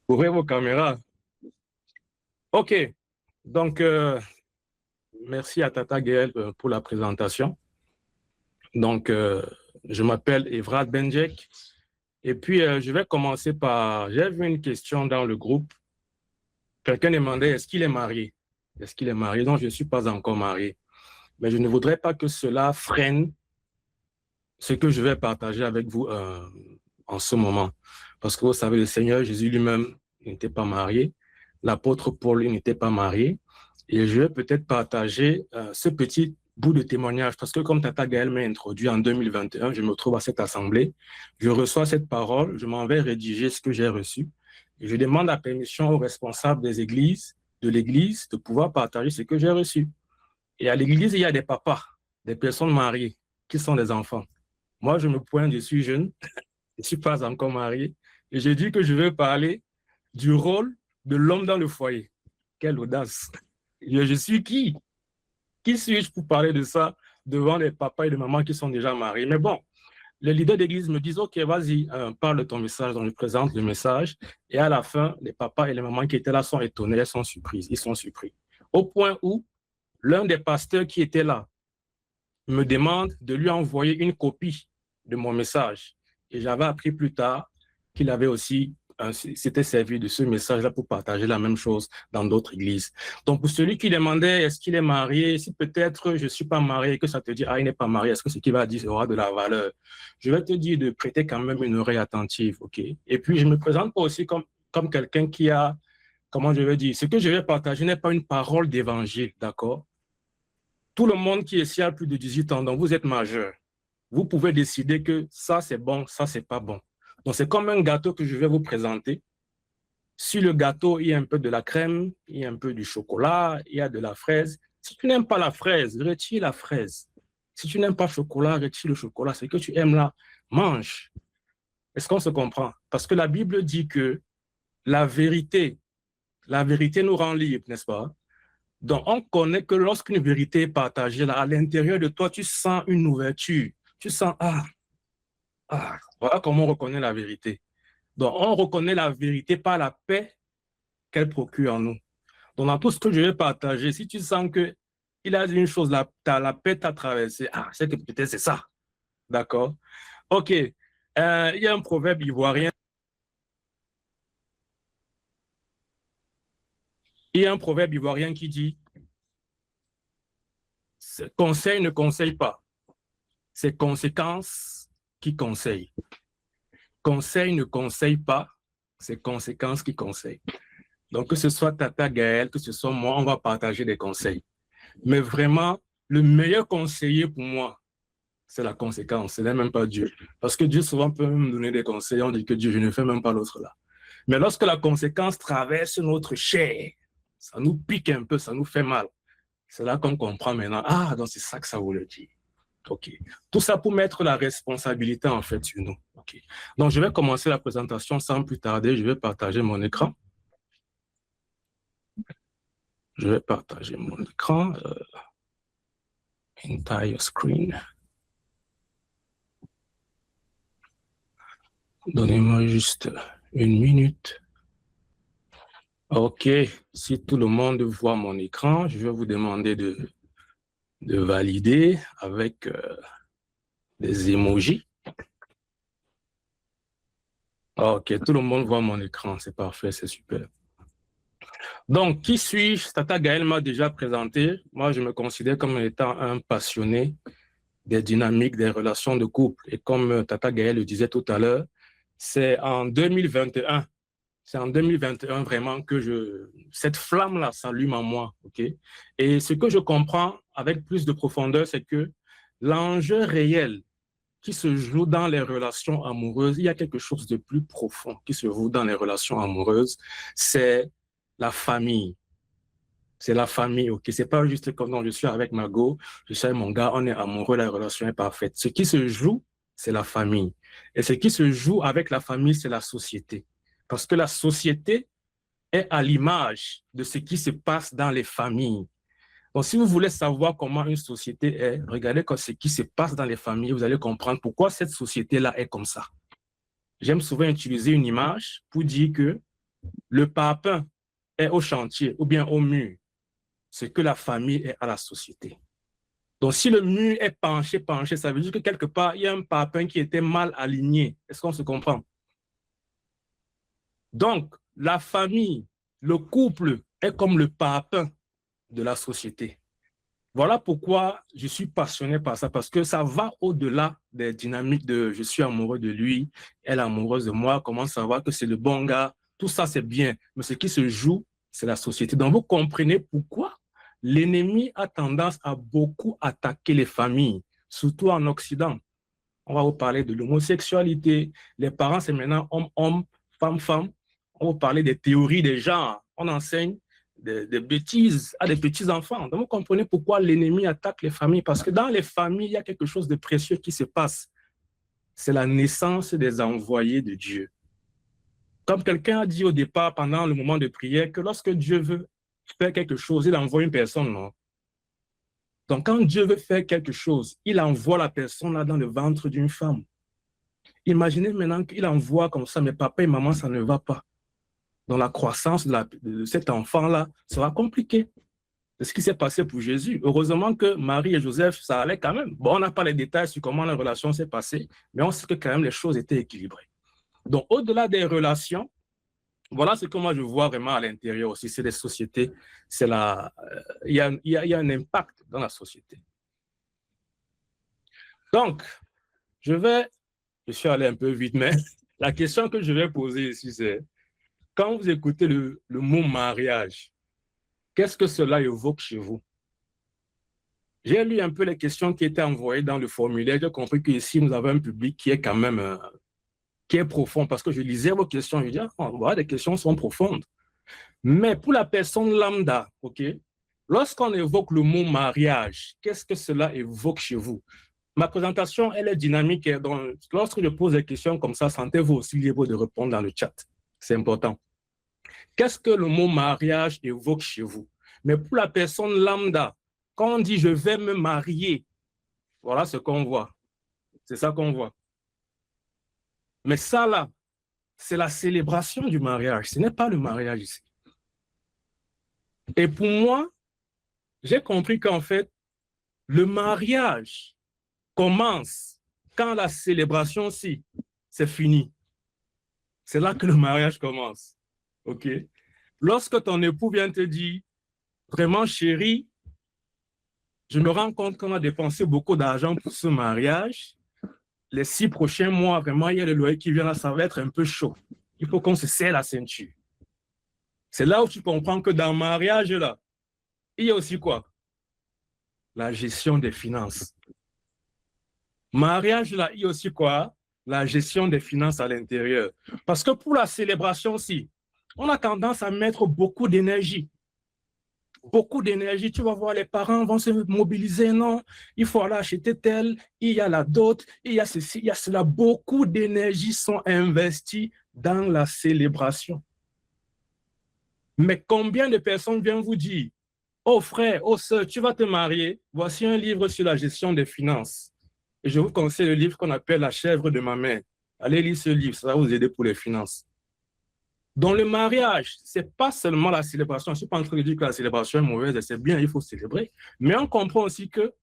Ouvrez vos caméras. OK. Donc, merci à Tata Gaël pour la présentation. Donc, je m'appelle Evrad Benjek. Et puis, je vais commencer par... J'ai vu une question dans le groupe. Quelqu'un demandait, est-ce qu'il est marié? Est-ce qu'il est marié? Non, je ne suis pas encore marié. Mais je ne voudrais pas que cela freine ce que je vais partager avec vous en ce moment. Parce que vous savez, le Seigneur Jésus lui-même n'était pas marié. L'apôtre Paul n'était pas marié. Et je vais peut-être partager ce petit bout de témoignage. Parce que comme Tata Gaël m'a introduit en 2021, je me trouve à cette assemblée. Je reçois cette parole, je m'en vais rédiger ce que j'ai reçu. Et je demande la permission aux responsables des églises, de l'église, de pouvoir partager ce que j'ai reçu. Et à l'église, il y a des papas, des personnes mariées, qui sont des enfants. Moi, je me pointe, je suis jeune, je ne suis pas encore marié. Et j'ai dit que je vais parler du rôle de l'homme dans le foyer. Quelle audace! Je suis qui? Qui suis-je pour parler de ça devant les papas et les mamans qui sont déjà mariés? Mais bon, les leaders d'église me disent, OK, vas-y, parle de ton message. Donc, je présente le message. Et à la fin, les papas et les mamans qui étaient là sont étonnés, elles sont surprises, ils sont surpris. Au point où l'un des pasteurs qui était là me demande de lui envoyer une copie de mon message. Et j'avais appris plus tard qu'il avait aussi s'était servi de ce message-là pour partager la même chose dans d'autres églises. Donc, pour celui qui demandait est-ce qu'il est marié, si peut-être je ne suis pas marié et que ça te dit, ah, il n'est pas marié, est-ce que ce qu'il va dire aura de la valeur? Je vais te dire de prêter quand même une oreille attentive, OK? Et puis, je ne me présente pas aussi comme quelqu'un qui a, comment je vais dire, ce que je vais partager n'est pas une parole d'évangile, d'accord? Tout le monde qui est ici a plus de 18 ans, donc vous êtes majeur. Vous pouvez décider que ça, c'est bon, ça, c'est pas bon. Donc, c'est comme un gâteau que je vais vous présenter. Sur le gâteau, il y a un peu de la crème, il y a un peu du chocolat, il y a de la fraise. Si tu n'aimes pas la fraise, retire la fraise. Si tu n'aimes pas le chocolat, retire le chocolat. Ce que tu aimes là, mange. Est-ce qu'on se comprend? Parce que la Bible dit que la vérité nous rend libres, n'est-ce pas? Donc, on connaît que lorsqu'une vérité est partagée, là, à l'intérieur de toi, tu sens une ouverture. Tu sens, voilà comment on reconnaît la vérité. Donc, on reconnaît la vérité par la paix qu'elle procure en nous. Donc, dans tout ce que je vais partager, si tu sens qu'il a dit une chose, la paix t'a traversé, c'est que peut-être c'est ça. D'accord? OK. Il y a un proverbe ivoirien. Il y a un proverbe ivoirien qui dit, conseil ne conseille pas, c'est conséquence qui conseille. Conseil ne conseille pas, c'est conséquences qui conseillent. Donc, que ce soit Tata Gaël, que ce soit moi, on va partager des conseils. Mais vraiment, le meilleur conseiller pour moi, c'est la conséquence, ce n'est même pas Dieu. Parce que Dieu souvent peut me donner des conseils, on dit que Dieu, je ne fais même pas l'autre là. Mais lorsque la conséquence traverse notre chair, ça nous pique un peu, ça nous fait mal. C'est là qu'on comprend maintenant, donc c'est ça que ça voulait dire. OK. Tout ça pour mettre la responsabilité en fait sur nous. OK. Donc, je vais commencer la présentation sans plus tarder. Je vais partager mon écran. Je vais partager mon écran. Entire screen. Donnez-moi juste une minute. OK. Si tout le monde voit mon écran, je vais vous demander de valider avec des emojis. OK. Tout le monde voit mon écran. C'est parfait. C'est super. Donc, qui suis-je? Tata Gaël m'a déjà présenté. Moi, je me considère comme étant un passionné des dynamiques, des relations de couple. Et comme Tata Gaël le disait tout à l'heure, c'est en 2021. C'est en 2021 vraiment que cette flamme-là s'allume en moi. Okay? Et ce que je comprends avec plus de profondeur, c'est que l'enjeu réel qui se joue dans les relations amoureuses, il y a quelque chose de plus profond qui se joue dans les relations amoureuses, c'est la famille. C'est la famille, ok. C'est pas juste comme non, je suis avec Margot, je suis avec mon gars, on est amoureux, la relation est parfaite. Ce qui se joue, c'est la famille. Et ce qui se joue avec la famille, c'est la société. Parce que la société est à l'image de ce qui se passe dans les familles. Donc, si vous voulez savoir comment une société est, regardez ce qui se passe dans les familles, vous allez comprendre pourquoi cette société-là est comme ça. J'aime souvent utiliser une image pour dire que le parpaing est au chantier ou bien au mur, c'est que la famille est à la société. Donc, si le mur est penché, ça veut dire que quelque part, il y a un parpaing qui était mal aligné. Est-ce qu'on se comprend? Donc, la famille, le couple est comme le parpaing de la société. Voilà pourquoi je suis passionné par ça, parce que ça va au-delà des dynamiques de je suis amoureux de lui, elle est amoureuse de moi, comment savoir que c'est le bon gars, tout ça c'est bien, mais ce qui se joue, c'est la société. Donc vous comprenez pourquoi l'ennemi a tendance à beaucoup attaquer les familles, surtout en Occident. On va vous parler de l'homosexualité, les parents c'est maintenant homme-homme, femme-femme, on va vous parler des théories des genres, on enseigne des bêtises à des petits-enfants. Donc, vous comprenez pourquoi l'ennemi attaque les familles, parce que dans les familles, il y a quelque chose de précieux qui se passe. C'est la naissance des envoyés de Dieu. Comme quelqu'un a dit au départ, pendant le moment de prière, que lorsque Dieu veut faire quelque chose, il envoie une personne, non? Donc, quand Dieu veut faire quelque chose, il envoie la personne là dans le ventre d'une femme. Imaginez maintenant qu'il envoie comme ça, mais papa et maman, ça ne va pas. Donc, la croissance de cet enfant-là sera compliquée. C'est ce qui s'est passé pour Jésus. Heureusement que Marie et Joseph, ça allait quand même. Bon, on n'a pas les détails sur comment la relation s'est passée, mais on sait que quand même les choses étaient équilibrées. Donc, au-delà des relations, voilà ce que moi je vois vraiment à l'intérieur aussi. C'est les sociétés, c'est il y a un impact dans la société. Donc, je suis allé un peu vite, mais la question que je vais poser ici, c'est quand vous écoutez le mot mariage, qu'est-ce que cela évoque chez vous? J'ai lu un peu les questions qui étaient envoyées dans le formulaire. J'ai compris qu'ici, nous avons un public qui est quand même qui est profond, parce que je lisais vos questions. Je dis, voilà, les questions sont profondes. Mais pour la personne lambda, OK, lorsqu'on évoque le mot mariage, qu'est-ce que cela évoque chez vous? Ma présentation, elle est dynamique. Donc, lorsque je pose des questions comme ça, sentez-vous aussi libre de répondre dans le chat. C'est important. Qu'est-ce que le mot mariage évoque chez vous? Mais pour la personne lambda, quand on dit je vais me marier, voilà ce qu'on voit. C'est ça qu'on voit. Mais ça là, c'est la célébration du mariage. Ce n'est pas le mariage ici. Et pour moi, j'ai compris qu'en fait, le mariage commence quand la célébration, si, c'est fini. C'est là que le mariage commence. OK? Lorsque ton époux vient te dire, vraiment chérie, je me rends compte qu'on a dépensé beaucoup d'argent pour ce mariage. Les 6 prochains mois, vraiment, il y a le loyer qui vient là, ça va être un peu chaud. Il faut qu'on se serre la ceinture. C'est là où tu comprends que dans le mariage, là, il y a aussi quoi? La gestion des finances. Mariage, là, il y a aussi quoi? La gestion des finances à l'intérieur. Parce que pour la célébration aussi, on a tendance à mettre beaucoup d'énergie. Beaucoup d'énergie. Tu vas voir, les parents vont se mobiliser. Non, il faut aller acheter tel, il y a la dot, il y a ceci, il y a cela. Beaucoup d'énergie sont investies dans la célébration. Mais combien de personnes viennent vous dire, oh frère, oh soeur, tu vas te marier, voici un livre sur la gestion des finances. Et je vous conseille le livre qu'on appelle La chèvre de ma mère. Allez lire ce livre, ça va vous aider pour les finances. Dans le mariage, ce n'est pas seulement la célébration. Je ne suis pas en train de dire que la célébration est mauvaise, c'est bien, il faut célébrer. Mais on comprend aussi que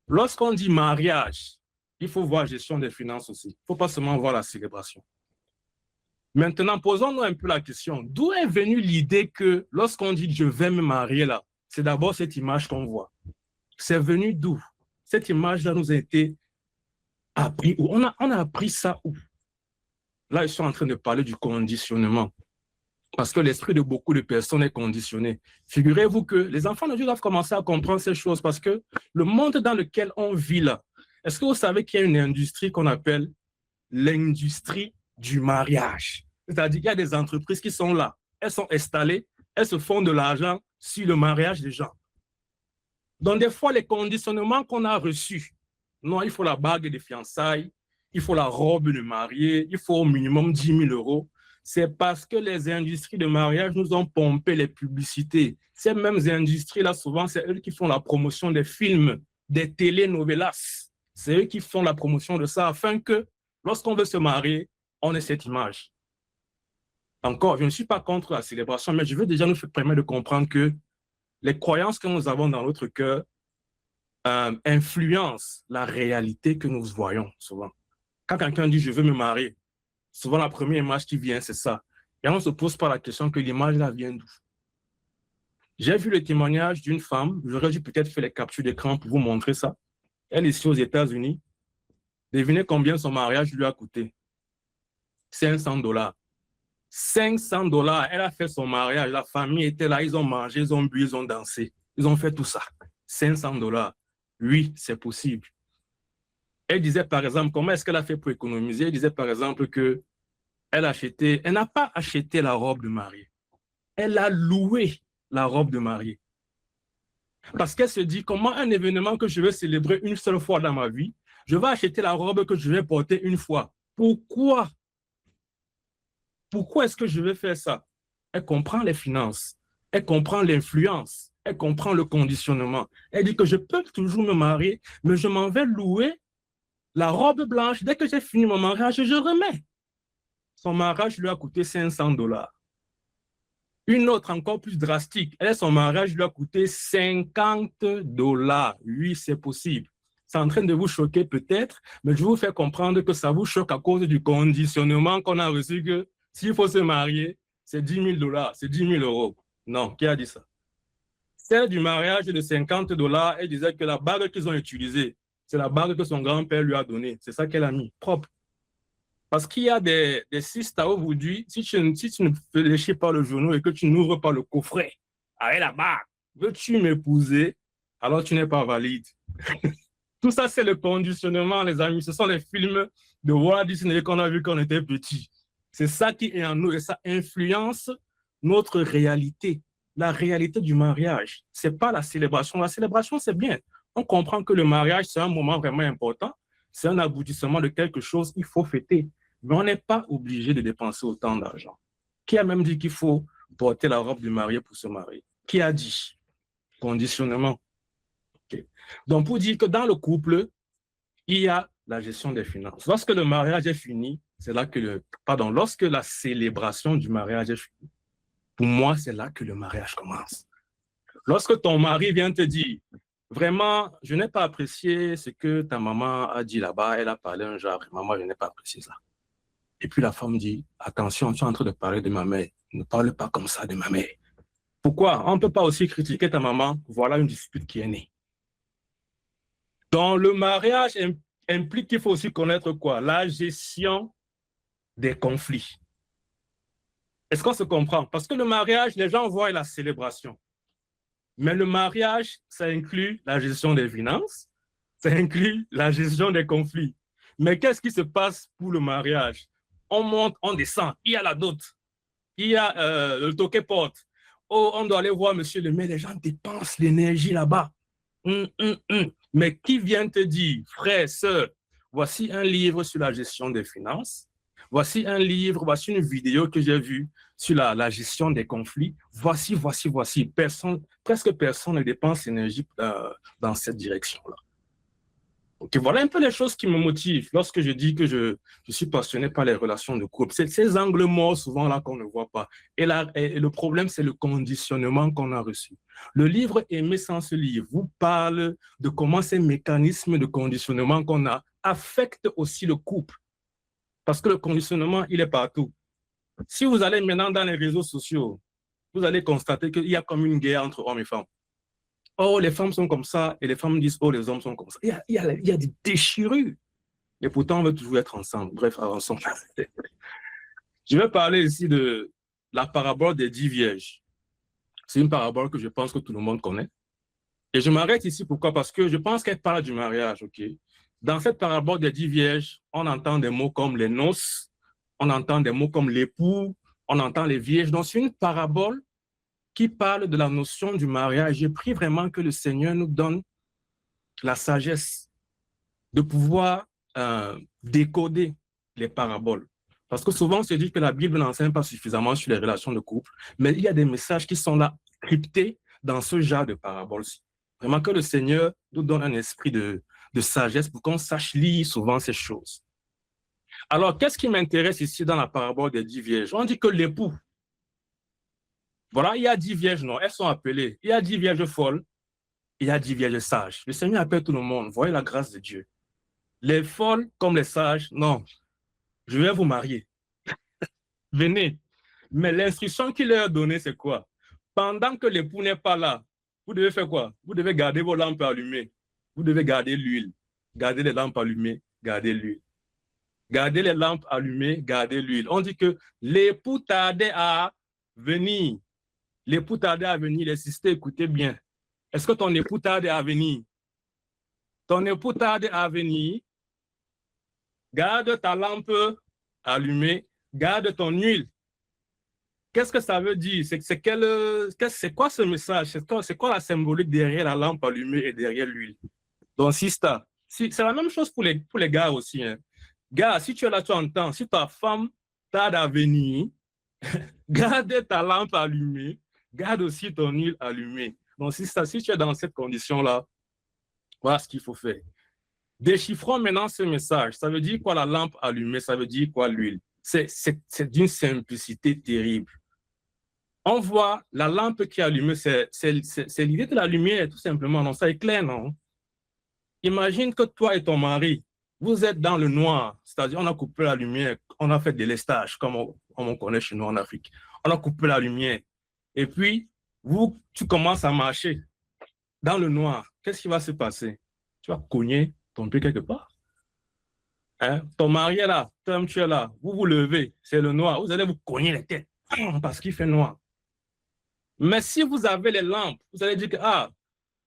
lorsqu'on dit mariage, il faut voir la gestion des finances aussi. Il ne faut pas seulement voir la célébration. Maintenant, posons-nous un peu la question. D'où est venue l'idée que lorsqu'on dit « je vais me marier » là, c'est d'abord cette image qu'on voit. C'est venu d'où? Cette image-là nous a été appris. On a appris ça où? Là, ils sont en train de parler du conditionnement. Parce que l'esprit de beaucoup de personnes est conditionné. Figurez-vous que les enfants de Dieu doivent commencer à comprendre ces choses parce que le monde dans lequel on vit là, est-ce que vous savez qu'il y a une industrie qu'on appelle l'industrie du mariage? C'est-à-dire qu'il y a des entreprises qui sont là, elles sont installées, elles se font de l'argent sur le mariage des gens. Donc des fois, les conditionnements qu'on a reçus, non, il faut la bague de fiançailles, il faut la robe de mariée, il faut au minimum 10 000 euros. C'est parce que les industries de mariage nous ont pompé les publicités. Ces mêmes industries-là, souvent, c'est eux qui font la promotion des films, des telenovelas. C'est eux qui font la promotion de ça afin que, lorsqu'on veut se marier, on ait cette image. encore, je ne suis pas contre la célébration, mais je veux déjà nous permettre de comprendre que les croyances que nous avons dans notre cœur influencent la réalité que nous voyons souvent. Quand quelqu'un dit « je veux me marier », souvent la première image qui vient, c'est ça. Et on ne se pose pas la question que l'image là vient d'où. J'ai vu le témoignage d'une femme, j'aurais dû peut-être faire les captures d'écran pour vous montrer ça. Elle est ici aux États-Unis. Devinez combien son mariage lui a coûté. $500. $500. Elle a fait son mariage, la famille était là, ils ont mangé, ils ont bu, ils ont dansé. Ils ont fait tout ça. $500. Oui, c'est possible. Elle disait par exemple, comment est-ce qu'elle a fait pour économiser? Elle disait par exemple que elle n'a pas acheté la robe de mariée. Elle a loué la robe de mariée. Parce qu'elle se dit, comment un événement que je vais célébrer une seule fois dans ma vie, je vais acheter la robe que je vais porter une fois. Pourquoi? Pourquoi est-ce que je vais faire ça? Elle comprend les finances, elle comprend l'influence, elle comprend le conditionnement. Elle dit que je peux toujours me marier, mais je m'en vais louer la robe blanche. Dès que j'ai fini mon mariage, je remets. Son mariage lui a coûté $500. Une autre encore plus drastique, son mariage lui a coûté $50. Oui, c'est possible. C'est en train de vous choquer peut-être, mais je vais vous faire comprendre que ça vous choque à cause du conditionnement qu'on a reçu que s'il faut se marier, c'est $10 000, c'est 10 000 euros. Non, qui a dit ça? Celle du mariage de $50, elle disait que la bague qu'ils ont utilisée, c'est la bague que son grand-père lui a donnée. C'est ça qu'elle a mis, propre. Parce qu'il y a des sisters aujourd'hui, si tu ne fléchis pas le genou et que tu n'ouvres pas le coffret avec la bague, veux-tu m'épouser, alors tu n'es pas valide. Tout ça, c'est le conditionnement, les amis. Ce sont les films de Walt Disney qu'on a vus quand on était petit. C'est ça qui est en nous et ça influence notre réalité. La réalité du mariage, ce n'est pas la célébration. La célébration, c'est bien. On comprend que le mariage, c'est un moment vraiment important. C'est un aboutissement de quelque chose, il faut fêter. Mais on n'est pas obligé de dépenser autant d'argent. Qui a même dit qu'il faut porter la robe du marié pour se marier? Qui a dit? Conditionnement. Okay. Donc, pour dire que dans le couple, il y a la gestion des finances. Lorsque le mariage est fini, c'est là que lorsque la célébration du mariage est finie, pour moi, c'est là que le mariage commence. Lorsque ton mari vient te dire, vraiment, je n'ai pas apprécié ce que ta maman a dit là-bas, elle a parlé un genre, maman, je n'ai pas apprécié ça. Et puis la femme dit, attention, tu es en train de parler de ma mère, ne parle pas comme ça de ma mère. Pourquoi? On ne peut pas aussi critiquer ta maman, voilà une dispute qui est née. Donc le mariage implique qu'il faut aussi connaître quoi? La gestion des conflits. Est-ce qu'on se comprend? Parce que le mariage, les gens voient la célébration. Mais le mariage, ça inclut la gestion des finances, ça inclut la gestion des conflits. Mais qu'est-ce qui se passe pour le mariage? On monte, on descend, il y a la dot, il y a le toquet porte. Oh, on doit aller voir monsieur le maire, les gens dépensent l'énergie là-bas. Mais qui vient te dire, frère, sœur, voici un livre sur la gestion des finances, voici un livre, voici une vidéo que j'ai vue sur la gestion des conflits, voici. Presque personne ne dépense l'énergie dans cette direction-là. Okay, voilà un peu les choses qui me motivent lorsque je dis que je suis passionné par les relations de couple. C'est ces angles morts souvent là qu'on ne voit pas. Et le problème, c'est le conditionnement qu'on a reçu. Le livre « Aimer sans se livre » vous parle de comment ces mécanismes de conditionnement qu'on a affectent aussi le couple. Parce que le conditionnement, il est partout. Si vous allez maintenant dans les réseaux sociaux, vous allez constater qu'il y a comme une guerre entre hommes et femmes. Oh, les femmes sont comme ça, et les femmes disent, oh, les hommes sont comme ça. Il y a des déchirures. Et pourtant, on veut toujours être ensemble. Bref, avançons. Je vais parler ici de la parabole des 10 vierges. C'est une parabole que je pense que tout le monde connaît. Et je m'arrête ici, pourquoi? Parce que je pense qu'elle parle du mariage, ok? Dans cette parabole des 10 vierges, on entend des mots comme les noces, on entend des mots comme l'époux, on entend les vierges. Donc, c'est une parabole qui parle de la notion du mariage. J'ai pris vraiment que le Seigneur nous donne la sagesse de pouvoir décoder les paraboles. Parce que souvent, on se dit que la Bible n'enseigne pas suffisamment sur les relations de couple, mais il y a des messages qui sont là, cryptés dans ce genre de paraboles-ci. Vraiment que le Seigneur nous donne un esprit de sagesse pour qu'on sache lire souvent ces choses. Alors, qu'est-ce qui m'intéresse ici dans la parabole des 10 vierges? On dit que l'époux, voilà, il y a 10 vierges, non, elles sont appelées. Il y a 10 vierges folles, il y a 10 vierges sages. Le Seigneur appelle tout le monde. Voyez la grâce de Dieu. Les folles comme les sages, non, je vais vous marier. Venez. Mais l'instruction qu'il leur a donnée, c'est quoi? Pendant que l'époux n'est pas là, vous devez faire quoi? Vous devez garder vos lampes allumées. Vous devez garder l'huile. Garder les lampes allumées, garder l'huile. Garder les lampes allumées, garder l'huile. On dit que l'époux tardait à venir. L'époux tardait à venir. Les sisters, écoutez bien. Est-ce que ton époux tardait à venir? Ton époux tardait à venir. Garde ta lampe allumée. Garde ton huile. Qu'est-ce que ça veut dire? C'est quoi ce message? C'est quoi la symbolique derrière la lampe allumée et derrière l'huile? Donc, c'est la même chose pour les gars aussi. Hein. Gars, si tu es là, tu entends. Si ta femme tarde à venir, garde ta lampe allumée, garde aussi ton huile allumée. Donc, si tu es dans cette condition-là, voilà ce qu'il faut faire. Déchiffrons maintenant ce message. Ça veut dire quoi la lampe allumée? Ça veut dire quoi l'huile? C'est d'une simplicité terrible. On voit la lampe qui est allumée, c'est l'idée de la lumière, tout simplement. Non, ça éclaire, non? Imagine que toi et ton mari, vous êtes dans le noir, c'est-à-dire on a coupé la lumière, on a fait des lestages, comme on connaît chez nous en Afrique. On a coupé la lumière. Et puis, tu commences à marcher dans le noir. Qu'est-ce qui va se passer? Tu vas cogner ton pied quelque part. Hein? Ton mari est là, toi tu es là, vous vous levez, c'est le noir, vous allez vous cogner les têtes parce qu'il fait noir. Mais si vous avez les lampes, vous allez dire que,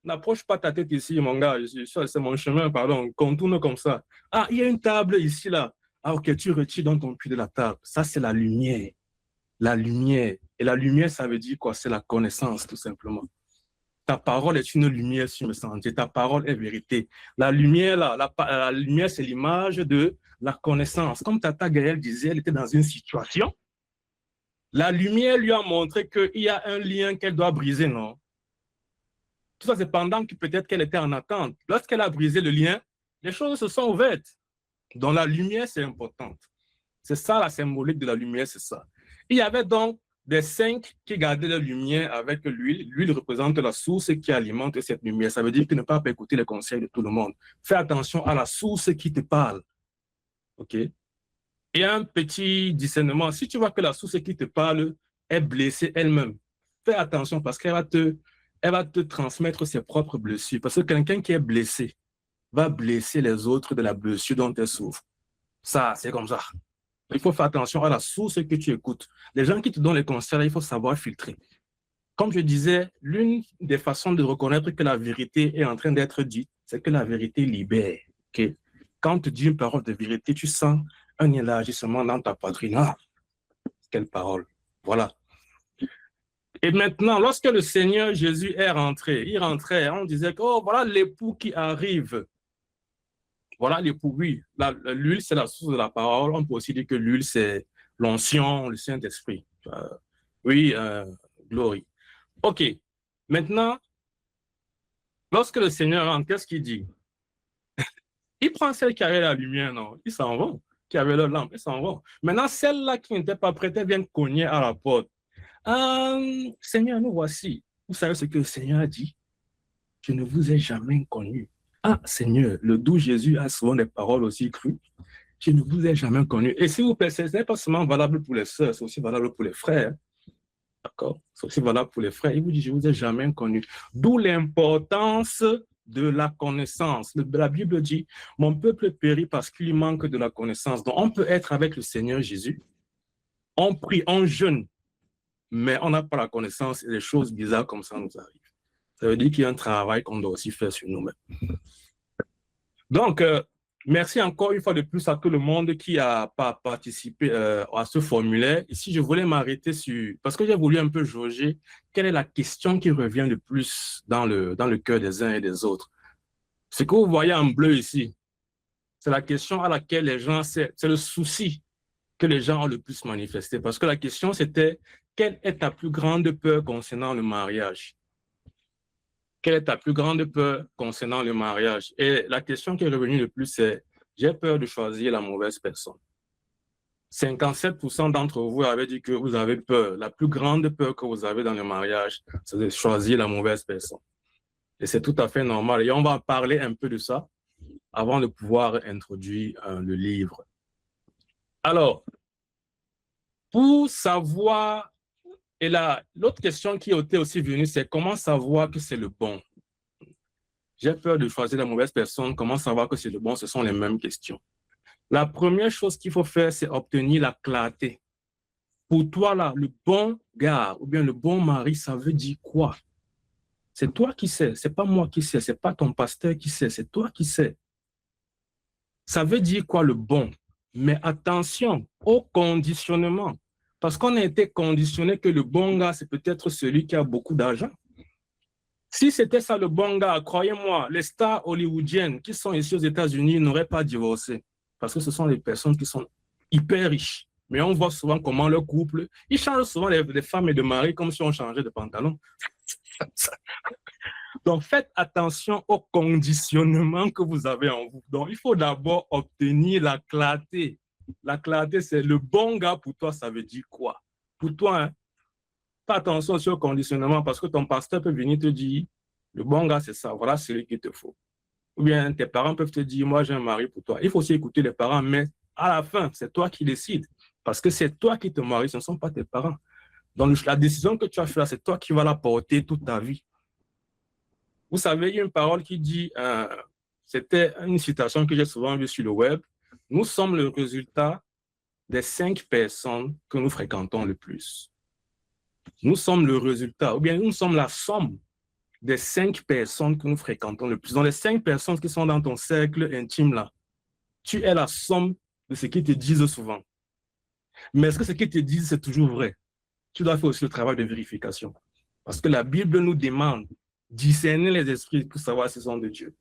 n'approche pas ta tête ici, mon gars, c'est mon chemin, pardon, contourne comme ça. Il y a une table ici, là. Ok, tu retires dans ton pied de la table. Ça, c'est la lumière. La lumière. Et la lumière, ça veut dire quoi? C'est la connaissance, tout simplement. Ta parole est une lumière sur le sentier. Ta parole est vérité. La lumière, là, la lumière, c'est l'image de la connaissance. Comme Tata Gaëlle disait, elle était dans une situation. La lumière lui a montré qu'il y a un lien qu'elle doit briser, non? Tout ça, c'est pendant que peut-être qu'elle était en attente. Lorsqu'elle a brisé le lien, les choses se sont ouvertes. Donc, la lumière, c'est importante. C'est ça, la symbolique de la lumière, c'est ça. Il y avait donc des 5 qui gardaient la lumière avec l'huile. L'huile représente la source qui alimente cette lumière. Ça veut dire que ne pas écouter les conseils de tout le monde. Fais attention à la source qui te parle. OK? Et un petit discernement. Si tu vois que la source qui te parle est blessée elle-même, fais attention parce qu'elle va te transmettre ses propres blessures. Parce que quelqu'un qui est blessé va blesser les autres de la blessure dont elle souffre. Ça, c'est comme ça. Il faut faire attention à la source que tu écoutes. Les gens qui te donnent les conseils, il faut savoir filtrer. Comme je disais, l'une des façons de reconnaître que la vérité est en train d'être dite, c'est que la vérité libère. Okay? Quand tu dis une parole de vérité, tu sens un élargissement dans ta poitrine. Quelle parole. Voilà. Et maintenant, lorsque le Seigneur Jésus est rentré, il rentrait, on disait que, voilà l'époux qui arrive. Voilà l'époux, oui. L'huile, c'est la source de la parole. On peut aussi dire que l'huile, c'est l'onction, le Saint-Esprit. Oui, glory. OK. Maintenant, lorsque le Seigneur rentre, qu'est-ce qu'il dit? Il prend celle qui avait la lumière, non? Ils s'en vont. Qui avait leur lampe, ils s'en vont. Maintenant, celle-là qui n'était pas prête, elle vient cogner à la porte. Seigneur, nous voici. Vous savez ce que le Seigneur a dit? Je ne vous ai jamais connu. Seigneur, le doux Jésus a souvent des paroles aussi crues. Je ne vous ai jamais connu. Et s'il vous plaît, ce n'est pas seulement valable pour les sœurs, c'est aussi valable pour les frères. D'accord? C'est aussi valable pour les frères. Il vous dit, je ne vous ai jamais connu. D'où l'importance de la connaissance. La Bible dit, mon peuple périt parce qu'il manque de la connaissance. Donc, on peut être avec le Seigneur Jésus. On prie, on jeûne, mais on n'a pas la connaissance et des choses bizarres comme ça nous arrivent. Ça veut dire qu'il y a un travail qu'on doit aussi faire sur nous-mêmes. Donc, merci encore une fois de plus à tout le monde qui a participé à ce formulaire. Ici, je voulais m'arrêter sur... Parce que j'ai voulu un peu jauger quelle est la question qui revient le plus dans le cœur des uns et des autres. Ce que vous voyez en bleu ici, c'est la question à laquelle les gens... C'est le souci que les gens ont le plus manifesté. Parce que la question, c'était quelle est ta plus grande peur concernant le mariage? Quelle est ta plus grande peur concernant le mariage? Et la question qui est revenue le plus, c'est j'ai peur de choisir la mauvaise personne. 57% d'entre vous avez dit que vous avez peur. La plus grande peur que vous avez dans le mariage, c'est de choisir la mauvaise personne. Et c'est tout à fait normal. Et on va parler un peu de ça avant de pouvoir introduire le livre. Alors, pour savoir, et là, l'autre question qui était aussi venue, c'est comment savoir que c'est le bon? J'ai peur de choisir la mauvaise personne. Comment savoir que c'est le bon? Ce sont les mêmes questions. La première chose qu'il faut faire, c'est obtenir la clarté. Pour toi, là, le bon gars ou bien le bon mari, ça veut dire quoi? C'est toi qui sais, c'est pas moi qui sais, c'est pas ton pasteur qui sait, c'est toi qui sais. Ça veut dire quoi le bon? Mais attention au conditionnement. Parce qu'on a été conditionné que le bon gars, c'est peut-être celui qui a beaucoup d'argent. Si c'était ça le bon gars, croyez-moi, les stars hollywoodiennes qui sont ici aux États-Unis n'auraient pas divorcé. Parce que ce sont des personnes qui sont hyper riches. Mais on voit souvent comment leur couple, ils changent souvent les femmes et de mari comme si on changeait de pantalon. Donc, faites attention au conditionnement que vous avez en vous. Donc, il faut d'abord obtenir la clarté. La clarté, c'est le bon gars pour toi, ça veut dire quoi? Pour toi, hein, fais attention sur le conditionnement parce que ton pasteur peut venir te dire, le bon gars, c'est ça, voilà celui qu'il te faut. Ou bien tes parents peuvent te dire, moi, j'ai un mari pour toi. Il faut aussi écouter les parents, mais à la fin, c'est toi qui décides. Parce que c'est toi qui te maries, ce ne sont pas tes parents. Donc, la décision que tu as faite, c'est toi qui vas la porter toute ta vie. Vous savez, il y a une parole qui dit, c'était une citation que j'ai souvent vue sur le web, nous sommes le résultat des 5 personnes que nous fréquentons le plus. Nous sommes le résultat, ou bien nous sommes la somme des 5 personnes que nous fréquentons le plus. Dans les 5 personnes qui sont dans ton cercle intime là, tu es la somme de ce qu'ils te disent souvent. Mais est-ce que ce qu'ils te disent, c'est toujours vrai? Tu dois faire aussi le travail de vérification. Parce que la Bible nous demande de discerner les esprits pour savoir s'ils sont de Dieu.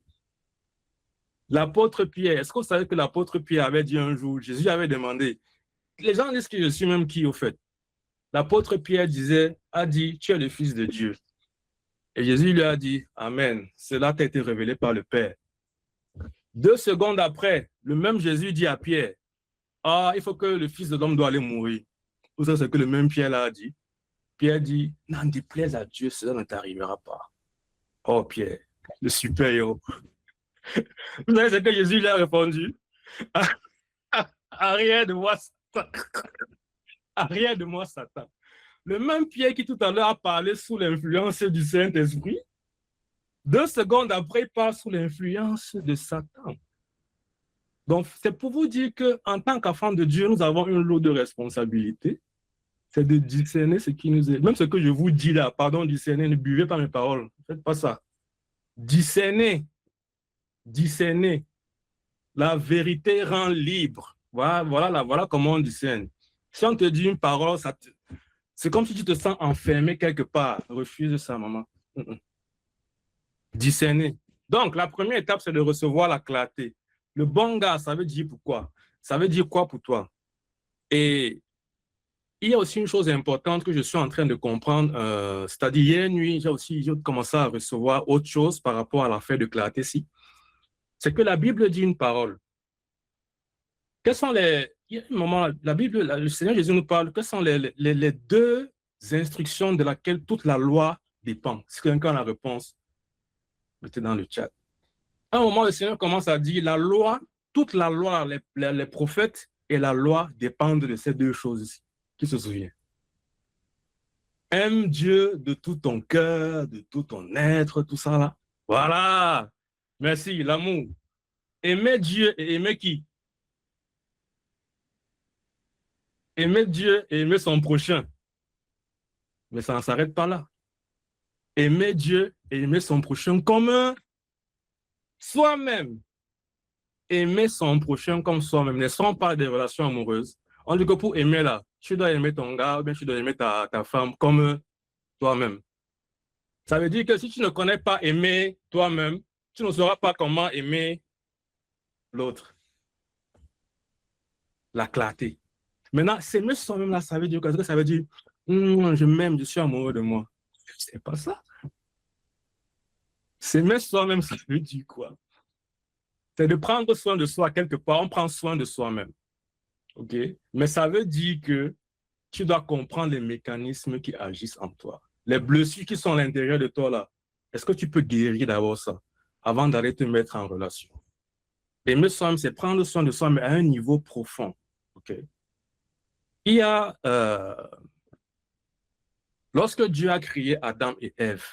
L'apôtre Pierre, est-ce que vous savez que l'apôtre Pierre avait dit un jour, Jésus avait demandé, les gens disent que je suis même qui au fait? L'apôtre Pierre a dit, tu es le Fils de Dieu. Et Jésus lui a dit, Amen, cela t'a été révélé par le Père. 2 secondes après, le même Jésus dit à Pierre, ah, il faut que le Fils de l'homme doit aller mourir. Tout ça, c'est que le même Pierre l'a dit. Pierre dit, n'en déplaise à Dieu, cela ne t'arrivera pas. Oh Pierre, le super-héros. Vous savez ce que Jésus lui a répondu? Arrière de moi, Satan. Arrière de moi, Satan. Le même Pierre qui tout à l'heure a parlé sous l'influence du Saint-Esprit, 2 secondes après, il parle sous l'influence de Satan. Donc, c'est pour vous dire qu'en tant qu'enfant de Dieu, nous avons une lourde responsabilité. C'est de discerner ce qui nous est. Même ce que je vous dis là, pardon, discerner, ne buvez pas mes paroles. Ne faites pas ça. Discerner. Discerner. La vérité rend libre. Voilà comment on discerne. Si on te dit une parole, c'est comme si tu te sens enfermé quelque part. Refuse ça, maman. Discerner. Donc, la première étape, c'est de recevoir la clarté. Le bon gars, ça veut dire pourquoi? Ça veut dire quoi pour toi? Et il y a aussi une chose importante que je suis en train de comprendre, c'est-à-dire hier nuit, j'ai commencé à recevoir autre chose par rapport à l'affaire de clarté-ci. C'est que la Bible dit une parole. Quels sont il y a un moment, la Bible, le Seigneur Jésus nous parle, quelles sont les 2 instructions de laquelle toute la loi dépend? Si quelqu'un a la réponse, mettez dans le chat. À un moment, le Seigneur commence à dire, la loi, toute la loi, les prophètes et la loi dépendent de ces 2 choses-ci. Qui se souvient? Aime Dieu de tout ton cœur, de tout ton être, tout ça là. Voilà. Merci, l'amour. Aimer Dieu et aimer qui? Aimer Dieu et aimer son prochain. Mais ça ne s'arrête pas là. Aimer Dieu et aimer son prochain comme soi-même. Aimer son prochain comme soi-même. Ne sont pas des relations amoureuses. On dit que pour aimer là, tu dois aimer ton gars ou bien tu dois aimer ta femme comme toi-même. Ça veut dire que si tu ne connais pas aimer toi-même, tu ne sauras pas comment aimer l'autre. La clarté. Maintenant, s'aimer soi-même là, ça veut dire que ça veut dire je m'aime, je suis amoureux de moi. C'est pas ça. S'aimer soi-même, ça veut dire quoi? C'est de prendre soin de soi quelque part. On prend soin de soi-même. OK? Mais ça veut dire que tu dois comprendre les mécanismes qui agissent en toi. Les blessures qui sont à l'intérieur de toi, là, est-ce que tu peux guérir d'abord ça avant d'aller te mettre en relation? Aimer soi-même, c'est prendre soin de soi, mais à un niveau profond. OK? Il y a, lorsque Dieu a créé Adam et Ève,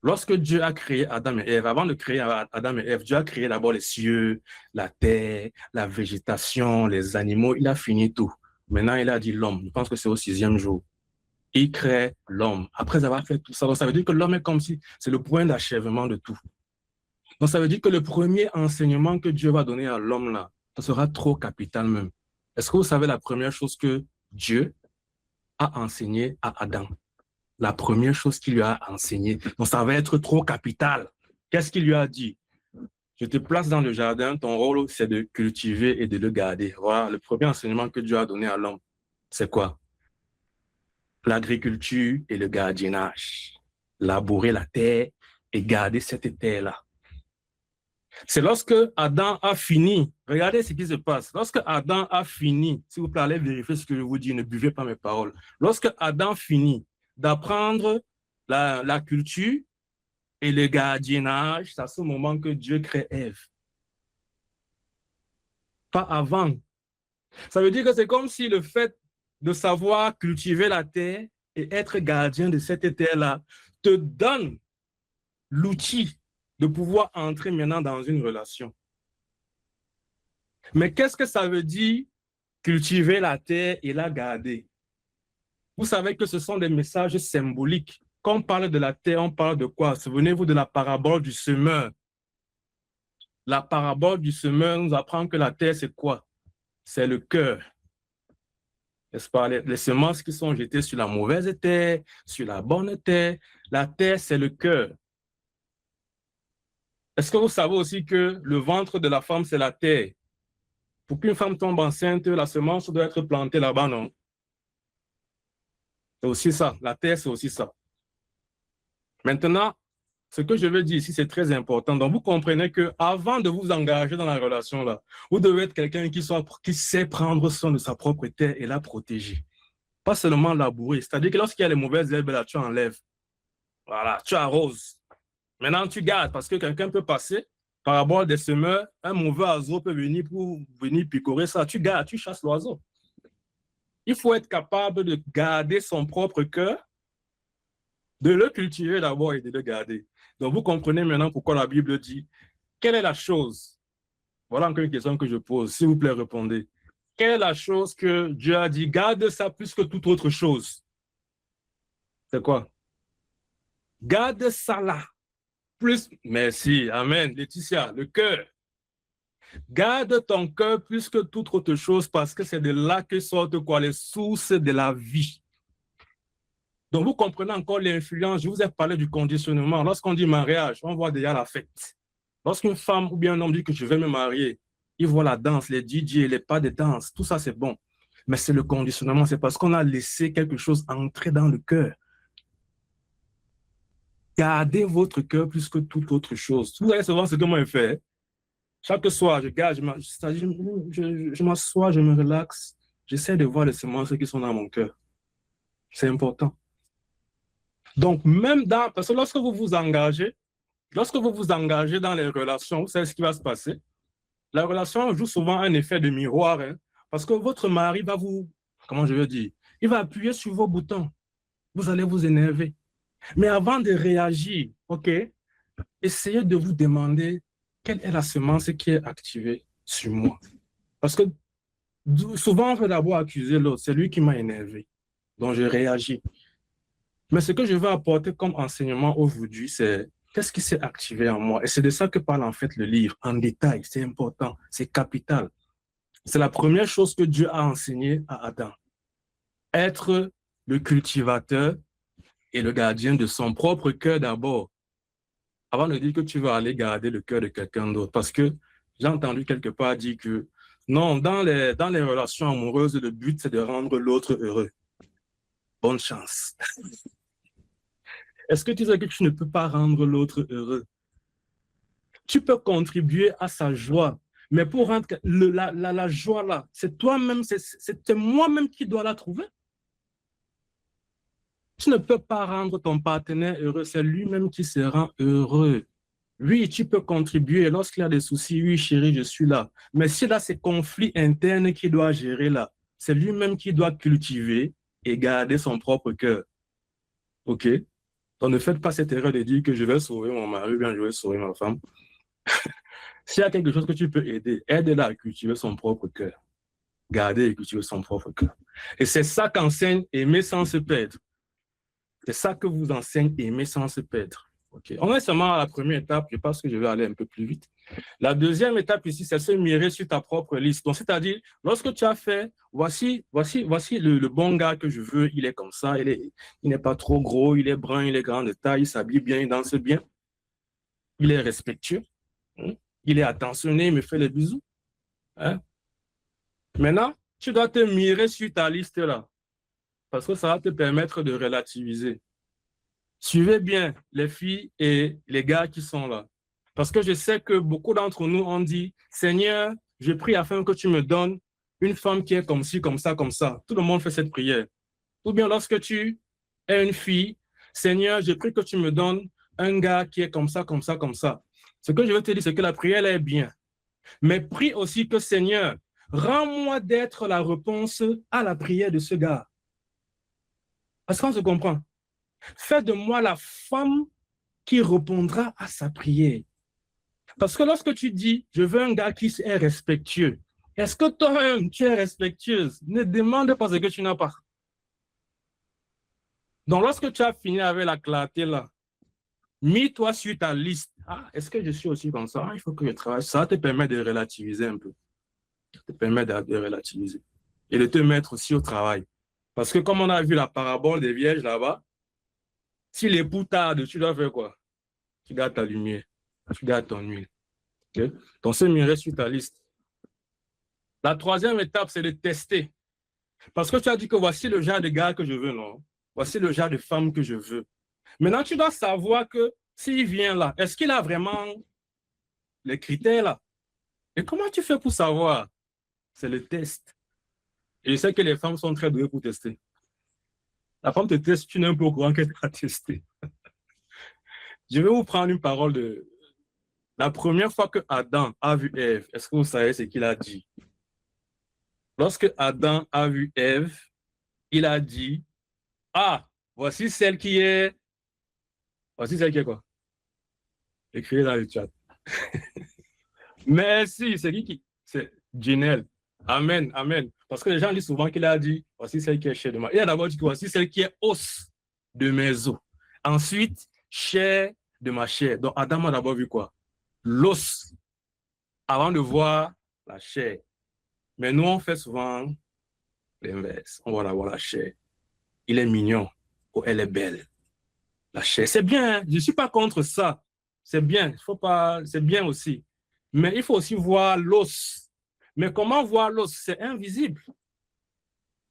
avant de créer Adam et Ève, Dieu a créé d'abord les cieux, la terre, la végétation, les animaux, il a fini tout. Maintenant, il a dit l'homme, je pense que c'est au 6e jour. Il crée l'homme. Après avoir fait tout ça, donc ça veut dire que l'homme est comme si c'est le point d'achèvement de tout. Donc ça veut dire que le premier enseignement que Dieu va donner à l'homme là, ça sera trop capital même. Est-ce que vous savez la première chose que Dieu a enseigné à Adam? La première chose qu'il lui a enseigné. Donc ça va être trop capital. Qu'est-ce qu'il lui a dit? Je te place dans le jardin, ton rôle c'est de cultiver et de le garder. Voilà, le premier enseignement que Dieu a donné à l'homme, c'est quoi? L'agriculture et le gardiennage. Labourer la terre et garder cette terre-là. C'est lorsque Adam a fini, regardez ce qui se passe, lorsque Adam a fini, s'il vous plaît, allez vérifier ce que je vous dis, ne buvez pas mes paroles. Lorsque Adam finit d'apprendre la culture et le gardiennage, c'est à ce moment que Dieu crée Ève. Pas avant. Ça veut dire que c'est comme si le fait de savoir cultiver la terre et être gardien de cette terre-là te donne l'outil de pouvoir entrer maintenant dans une relation. Mais qu'est-ce que ça veut dire cultiver la terre et la garder? Vous savez que ce sont des messages symboliques. Quand on parle de la terre, on parle de quoi? Souvenez-vous de la parabole du semeur. La parabole du semeur nous apprend que la terre, c'est quoi? C'est le cœur. N'est-ce pas? Les semences qui sont jetées sur la mauvaise terre, sur la bonne terre. La terre, c'est le cœur. Est-ce que vous savez aussi que le ventre de la femme, c'est la terre? Pour qu'une femme tombe enceinte, la semence doit être plantée là-bas, non? C'est aussi ça. La terre, c'est aussi ça. Maintenant, ce que je veux dire ici, c'est très important. Donc, vous comprenez qu'avant de vous engager dans la relation, là, vous devez être quelqu'un qui sait prendre soin de sa propre terre et la protéger. Pas seulement labourer. C'est-à-dire que lorsqu'il y a les mauvaises herbes, là, tu enlèves. Voilà, tu arroses. Maintenant, tu gardes parce que quelqu'un peut passer par rapport à des semeurs, un mauvais oiseau peut venir pour venir picorer ça. Tu gardes, tu chasses l'oiseau. Il faut être capable de garder son propre cœur, de le cultiver d'abord et de le garder. Donc, vous comprenez maintenant pourquoi la Bible dit, quelle est la chose? Voilà encore une question que je pose. S'il vous plaît, répondez. Quelle est la chose que Dieu a dit, garde ça plus que toute autre chose? C'est quoi? Garde ça là. Plus, merci, amen, Laetitia, le cœur. Garde ton cœur plus que toute autre chose parce que c'est de là que sortent quoi, les sources de la vie. Donc, vous comprenez encore l'influence. Je vous ai parlé du conditionnement. Lorsqu'on dit mariage, on voit déjà la fête. Lorsqu'une femme ou bien un homme dit que je vais me marier, il voit la danse, les DJ, les pas de danse, tout ça, c'est bon. Mais c'est le conditionnement. C'est parce qu'on a laissé quelque chose entrer dans le cœur. Gardez votre cœur plus que toute autre chose. Vous savez souvent ce que moi je fais. Chaque soir, je garde, je m'assois, je me relaxe. J'essaie de voir les semences qui sont dans mon cœur. C'est important. Donc, même dans, parce que lorsque vous vous engagez dans les relations, vous savez ce qui va se passer. La relation joue souvent un effet de miroir, hein, parce que votre mari va vous, comment je veux dire, il va appuyer sur vos boutons. Vous allez vous énerver. Mais avant de réagir, OK, essayez de vous demander quelle est la semence qui est activée sur moi. Parce que souvent, on veut d'abord accuser l'autre. C'est lui qui m'a énervé. Donc, je réagis. Mais ce que je veux apporter comme enseignement aujourd'hui, c'est qu'est-ce qui s'est activé en moi? Et c'est de ça que parle en fait le livre, en détail. C'est important, c'est capital. C'est la première chose que Dieu a enseigné à Adam. Être le cultivateur et le gardien de son propre cœur d'abord, avant de dire que tu vas aller garder le cœur de quelqu'un d'autre. Parce que j'ai entendu quelque part dire que non, dans les relations amoureuses, le but, c'est de rendre l'autre heureux. Bonne chance. Est-ce que tu sais que tu ne peux pas rendre l'autre heureux? Tu peux contribuer à sa joie, Mais pour rendre la joie là, c'est toi-même, c'est moi-même qui dois la trouver. Tu ne peux pas rendre ton partenaire heureux, c'est lui-même qui se rend heureux. Oui, tu peux contribuer. Lorsqu'il y a des soucis, oui, chérie, je suis là. Mais s'il a ces conflits internes qu'il doit gérer là, c'est lui-même qui doit cultiver et garder son propre cœur. OK? Donc, ne faites pas cette erreur de dire que je vais sauver mon mari ou bien je vais sauver ma femme. S'il y a quelque chose que tu peux aider, aide-la à cultiver son propre cœur. Garder et cultiver son propre cœur. Et c'est ça qu'enseigne aimer sans se perdre. C'est ça que vous enseigne aimer sans se perdre. Okay. On est seulement à la première étape, je pense que je vais aller un peu plus vite. La deuxième étape ici, c'est se mirer sur ta propre liste. Donc, c'est-à-dire, lorsque tu as fait, voici le bon gars que je veux, il est comme ça, il n'est pas trop gros, il est brun, il est grand de taille, il s'habille bien, il danse bien, il est respectueux, hein? Il est attentionné, il me fait les bisous. Hein? Maintenant, tu dois te mirer sur ta liste là, parce que ça va te permettre de relativiser. Suivez bien les filles et les gars qui sont là. Parce que je sais que beaucoup d'entre nous ont dit, Seigneur, je prie afin que tu me donnes une femme qui est comme ci, comme ça, comme ça. Tout le monde fait cette prière. Ou bien lorsque tu es une fille, Seigneur, je prie que tu me donnes un gars qui est comme ça, comme ça, comme ça. Ce que je veux te dire, c'est que la prière est bien. Mais prie aussi que, Seigneur, rends-moi d'être la réponse à la prière de ce gars. Est-ce qu'on se comprend? Fais de moi la femme qui répondra à sa prière. Parce que lorsque tu dis, je veux un gars qui est respectueux, est-ce que toi-même, tu es respectueuse? Ne demande pas ce que tu n'as pas. Donc, lorsque tu as fini avec la clarté là, mis-toi sur ta liste. Ah, est-ce que je suis aussi comme ça? Ah, il faut que je travaille. Ça te permet de relativiser un peu. Ça te permet de relativiser. Et de te mettre aussi au travail. Parce que comme on a vu la parabole des vierges là-bas, si l'époux tarde, tu dois faire quoi? Tu gardes ta lumière. Tu gardes ton huile. Okay? Donc, c'est mieux sur ta liste. La troisième étape, c'est de tester. Parce que tu as dit que voici le genre de gars que je veux, non? Voici le genre de femme que je veux. Maintenant, tu dois savoir que s'il vient là, est-ce qu'il a vraiment les critères là? Et comment tu fais pour savoir? C'est le test. Et je sais que les femmes sont très douées pour tester. La femme te teste, tu n'es un peu au courant qu'elle t'a testé. Je vais vous prendre une parole de... La première fois que Adam a vu Ève, est-ce que vous savez ce qu'il a dit? Lorsque Adam a vu Ève, il a dit, ah, voici celle qui est... Voici celle qui est quoi? Écrivez dans le chat. Merci, c'est qui? C'est Ginelle. Amen, amen. Parce que les gens disent souvent qu'il a dit, voici celle qui est chair de ma... Il a d'abord dit, voici celle qui est os de mes os. Ensuite, chair de ma chair. Donc Adam a d'abord vu quoi? L'os, avant de voir la chair. Mais nous, on fait souvent l'inverse. On va voir la chair. Il est mignon. Oh, elle est belle. La chair, c'est bien. Hein? Je ne suis pas contre ça. C'est bien. Il faut pas... C'est bien aussi. Mais il faut aussi voir l'os. Mais comment voir l'os? C'est invisible.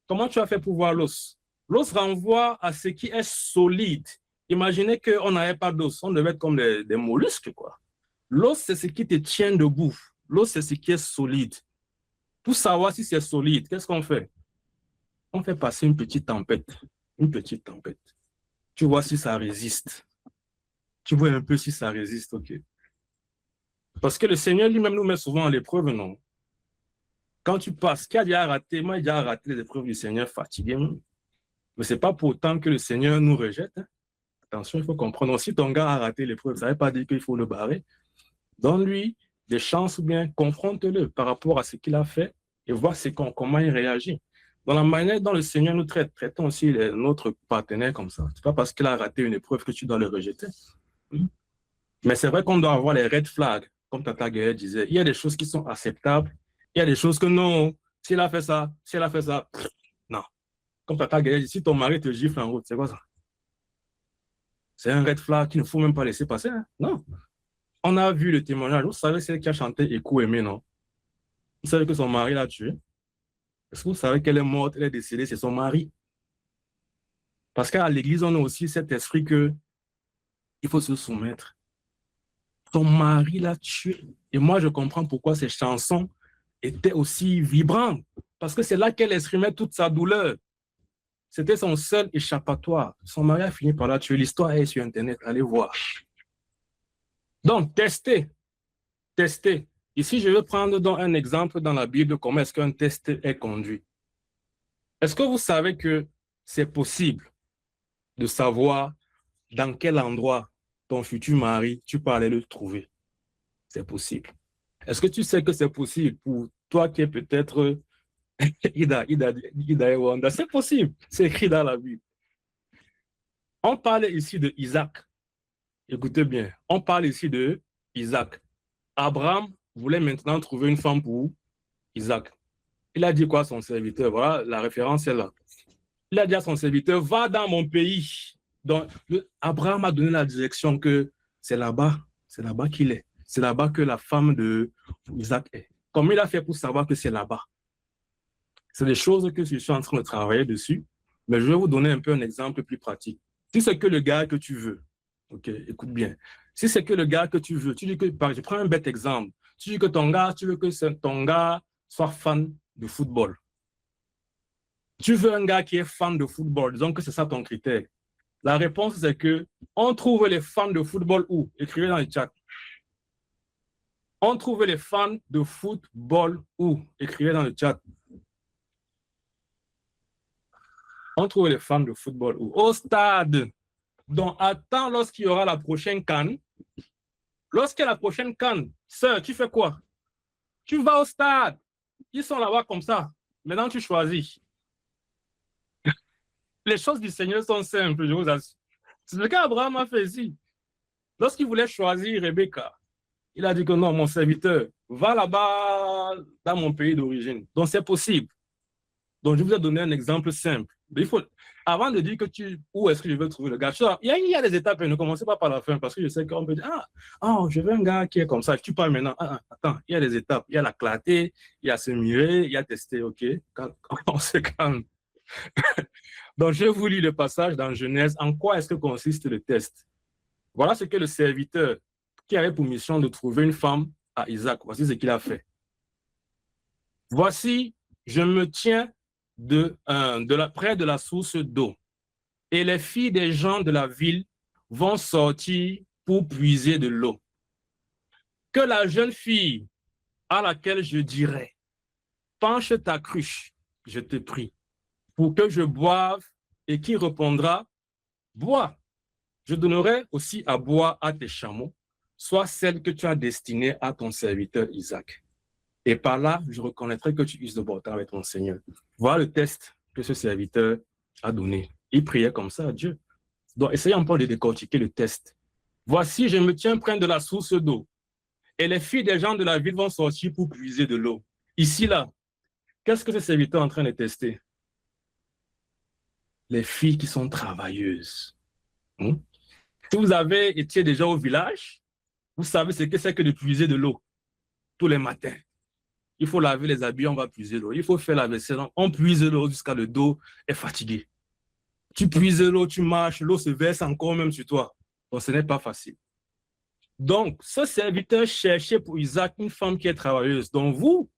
Comment tu as fait pour voir l'os? L'os renvoie à ce qui est solide. Imaginez qu'on n'avait pas d'os. On devait être comme des mollusques, quoi. L'os, c'est ce qui te tient debout. L'os, c'est ce qui est solide. Pour savoir si c'est solide, qu'est-ce qu'on fait? On fait passer une petite tempête. Une petite tempête. Tu vois si ça résiste. Tu vois un peu si ça résiste, ok. Parce que le Seigneur lui-même nous met souvent à l'épreuve, non? Quand tu passes, qui a déjà raté? Moi, j'ai déjà raté les épreuves du Seigneur fatigué. Mais ce n'est pas pour autant que le Seigneur nous rejette. Hein. Attention, il faut comprendre. Si ton gars a raté l'épreuve, ça ne veut pas dire qu'il faut le barrer. Donne-lui des chances ou bien confronte-le par rapport à ce qu'il a fait et vois comment il réagit. Dans la manière dont le Seigneur nous traite, traitons aussi notre partenaire comme ça. Ce n'est pas parce qu'il a raté une épreuve que tu dois le rejeter. Mais c'est vrai qu'on doit avoir les red flags, comme Tata Gaël disait. Il y a des choses qui sont acceptables. Il y a des choses que non. S'il a fait ça, non. Comme Tata Gaël dit, si ton mari te gifle en route, c'est quoi ça? C'est un red flag qu'il ne faut même pas laisser passer. Hein? Non. On a vu le témoignage. Vous savez, celle qui a chanté Écho aimé, non? Vous savez que son mari l'a tué. Est-ce que vous savez qu'elle est morte, elle est décédée, c'est son mari? Parce qu'à l'église, on a aussi cet esprit que il faut se soumettre. ton mari l'a tué. Et moi, je comprends pourquoi ces chansons étaient aussi vibrantes. Parce que c'est là qu'elle exprimait toute sa douleur. C'était son seul échappatoire. Son mari a fini par la tuer. L'histoire est sur Internet. Allez voir. Donc, testez. Tester. Ici, je vais prendre donc un exemple dans la Bible, comment est-ce qu'un test est conduit. Est-ce que vous savez que c'est possible de savoir dans quel endroit ton futur mari, tu peux aller le trouver? C'est possible. Est-ce que tu sais que c'est possible pour toi qui es peut-être Ida et Wanda? C'est possible, c'est écrit dans la Bible. On parle ici de Isaac. Écoutez bien, on parle ici de Isaac. Abraham voulait maintenant trouver une femme pour Isaac. Il a dit quoi à son serviteur? Voilà, la référence est là. Il a dit à son serviteur, va dans mon pays. Donc, Abraham a donné la direction que c'est là-bas qu'il est. C'est là-bas que la femme de Isaac est. Comment il a fait pour savoir que c'est là-bas? C'est des choses que je suis en train de travailler dessus, mais je vais vous donner un peu un exemple plus pratique. Si c'est que le gars que tu veux, ok, écoute bien. Si c'est que le gars que tu veux, tu dis que, je prends un bête exemple, tu dis que tu veux que ton gars soit fan de football. Tu veux un gars qui est fan de football, disons que c'est ça ton critère. La réponse, c'est que on trouve les fans de football où? Écrivez dans le chat. On trouve les fans de football où? Écrivez dans le chat. On trouve les fans de football où? Au stade. Donc, attends lorsqu'il y aura la prochaine CAN. Lorsqu'il y a la prochaine CAN, sœur, tu fais quoi? Tu vas au stade. Ils sont là-bas comme ça. Maintenant, tu choisis. Les choses du Seigneur sont simples, je vous assure. C'est ce qu'Abraham a fait ici. Lorsqu'il voulait choisir Rebecca, il a dit que non, mon serviteur, va là-bas dans mon pays d'origine. Donc, c'est possible. Donc, je vous ai donné un exemple simple. Mais il faut, avant de dire que où est-ce que je veux trouver le gars, il y a des étapes, et ne commencez pas par la fin, parce que je sais qu'on peut dire, je veux un gars qui est comme ça, tu parles maintenant, attends, il y a des étapes, il y a la clarté, il y a se mirer, il y a tester, ok, quand on se calme. Donc, je vous lis le passage dans Genèse. En quoi est-ce que consiste le test? Voilà ce que le serviteur qui avait pour mission de trouver une femme à Isaac, voici ce qu'il a fait. Voici, je me tiens près de la source d'eau, et les filles des gens de la ville vont sortir pour puiser de l'eau. Que la jeune fille à laquelle je dirai, penche ta cruche, je te prie, pour que je boive, et qui répondra, bois. Je donnerai aussi à boire à tes chameaux, soit celle que tu as destinée à ton serviteur Isaac. Et par là, je reconnaîtrai que tu uses de bon temps avec ton Seigneur. Voilà le test que ce serviteur a donné. Il priait comme ça à Dieu. Donc, essayons un peu de décortiquer le test. Voici, je me tiens près de la source d'eau, et les filles des gens de la ville vont sortir pour puiser de l'eau. Ici, là, qu'est-ce que ce serviteur est en train de tester? Les filles qui sont travailleuses. Si vous avez été déjà au village, vous savez ce que c'est que de puiser de l'eau tous les matins. Il faut laver les habits, on va puiser l'eau. Il faut faire la vaisselle, on puise l'eau jusqu'à le dos est fatigué. Tu puises l'eau, tu marches, l'eau se verse encore même sur toi. Donc, ce n'est pas facile. Donc, ce serviteur cherchait pour Isaac une femme qui est travailleuse. Donc, vous,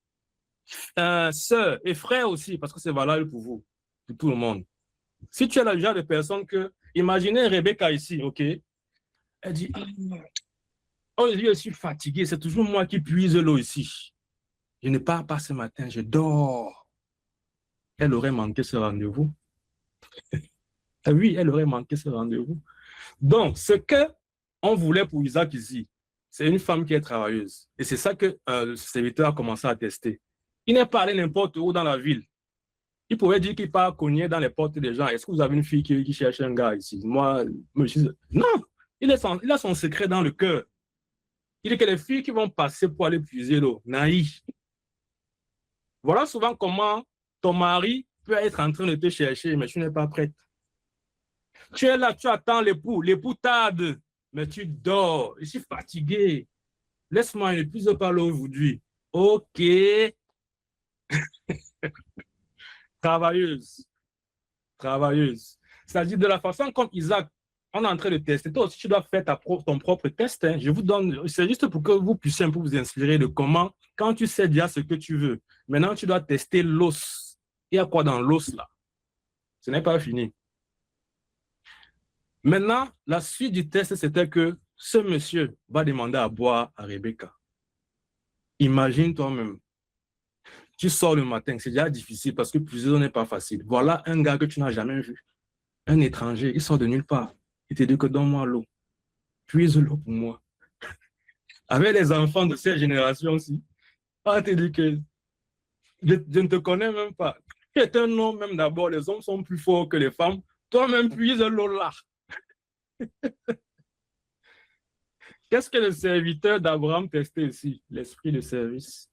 sœurs et frères aussi, parce que c'est valable pour vous, pour tout le monde. Si tu es le genre de personne que, imaginez Rebecca ici, ok? Elle dit, oh, je suis fatigué, c'est toujours moi qui puise l'eau ici. Je ne pars pas ce matin, je dors. Elle aurait manqué ce rendez-vous. Oui, elle aurait manqué ce rendez-vous. Donc, ce qu'on voulait pour Isaac ici, c'est une femme qui est travailleuse. Et c'est ça que le serviteur a commencé à tester. Il n'est pas allé n'importe où dans la ville. Il pouvait dire qu'il part cogner dans les portes des gens. Est-ce que vous avez une fille qui cherche un gars ici? Moi, non, il a son secret dans le cœur. Il dit que les filles qui vont passer pour aller puiser l'eau, naïf. Voilà souvent comment ton mari peut être en train de te chercher, mais tu n'es pas prête. Tu es là, tu attends l'époux tarde, mais tu dors. Je suis fatigué. Laisse-moi, je ne puise pas l'eau aujourd'hui. Ok. Travailleuse. C'est-à-dire de la façon comme Isaac on est en train de tester. Toi aussi, tu dois faire ton propre test. Hein. Je vous donne, c'est juste pour que vous puissiez un peu vous inspirer de comment, quand tu sais déjà ce que tu veux, maintenant tu dois tester l'os. Il y a quoi dans l'os là? Ce n'est pas fini. Maintenant, la suite du test, c'était que ce monsieur va demander à boire à Rebecca. Imagine toi-même. Tu sors le matin, c'est déjà difficile parce que plusieurs n'est pas facile. Voilà un gars que tu n'as jamais vu. Un étranger, il sort de nulle part. Il te dit que donne-moi l'eau. Puise l'eau pour moi. Avec les enfants de cette génération aussi, on te dit que je ne te connais même pas. Tu es un homme même d'abord, les hommes sont plus forts que les femmes. Toi-même, puise l'eau là. Qu'est-ce que le serviteur d'Abraham testait ici? L'esprit de service.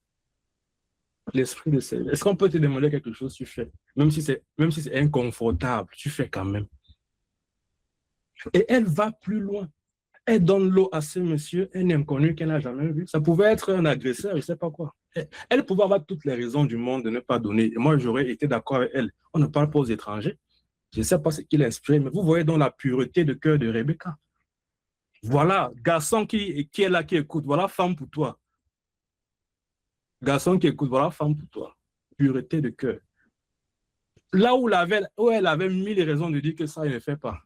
L'esprit de service. Est-ce qu'on peut te demander quelque chose, tu fais? Même si c'est inconfortable, tu fais quand même. Et elle va plus loin. Elle donne l'eau à ce monsieur, un inconnu qu'elle n'a jamais vu. Ça pouvait être un agresseur, je ne sais pas quoi. Elle pouvait avoir toutes les raisons du monde de ne pas donner. Et moi, j'aurais été d'accord avec elle. On ne parle pas aux étrangers. Je ne sais pas ce qu'il a inspiré, mais vous voyez donc la pureté de cœur de Rebecca. Voilà, garçon qui est là, qui écoute. Voilà, femme pour toi. Garçon qui écoute, voilà, femme pour toi. Pureté de cœur. Là où elle avait mille raisons de dire que ça, il ne fait pas.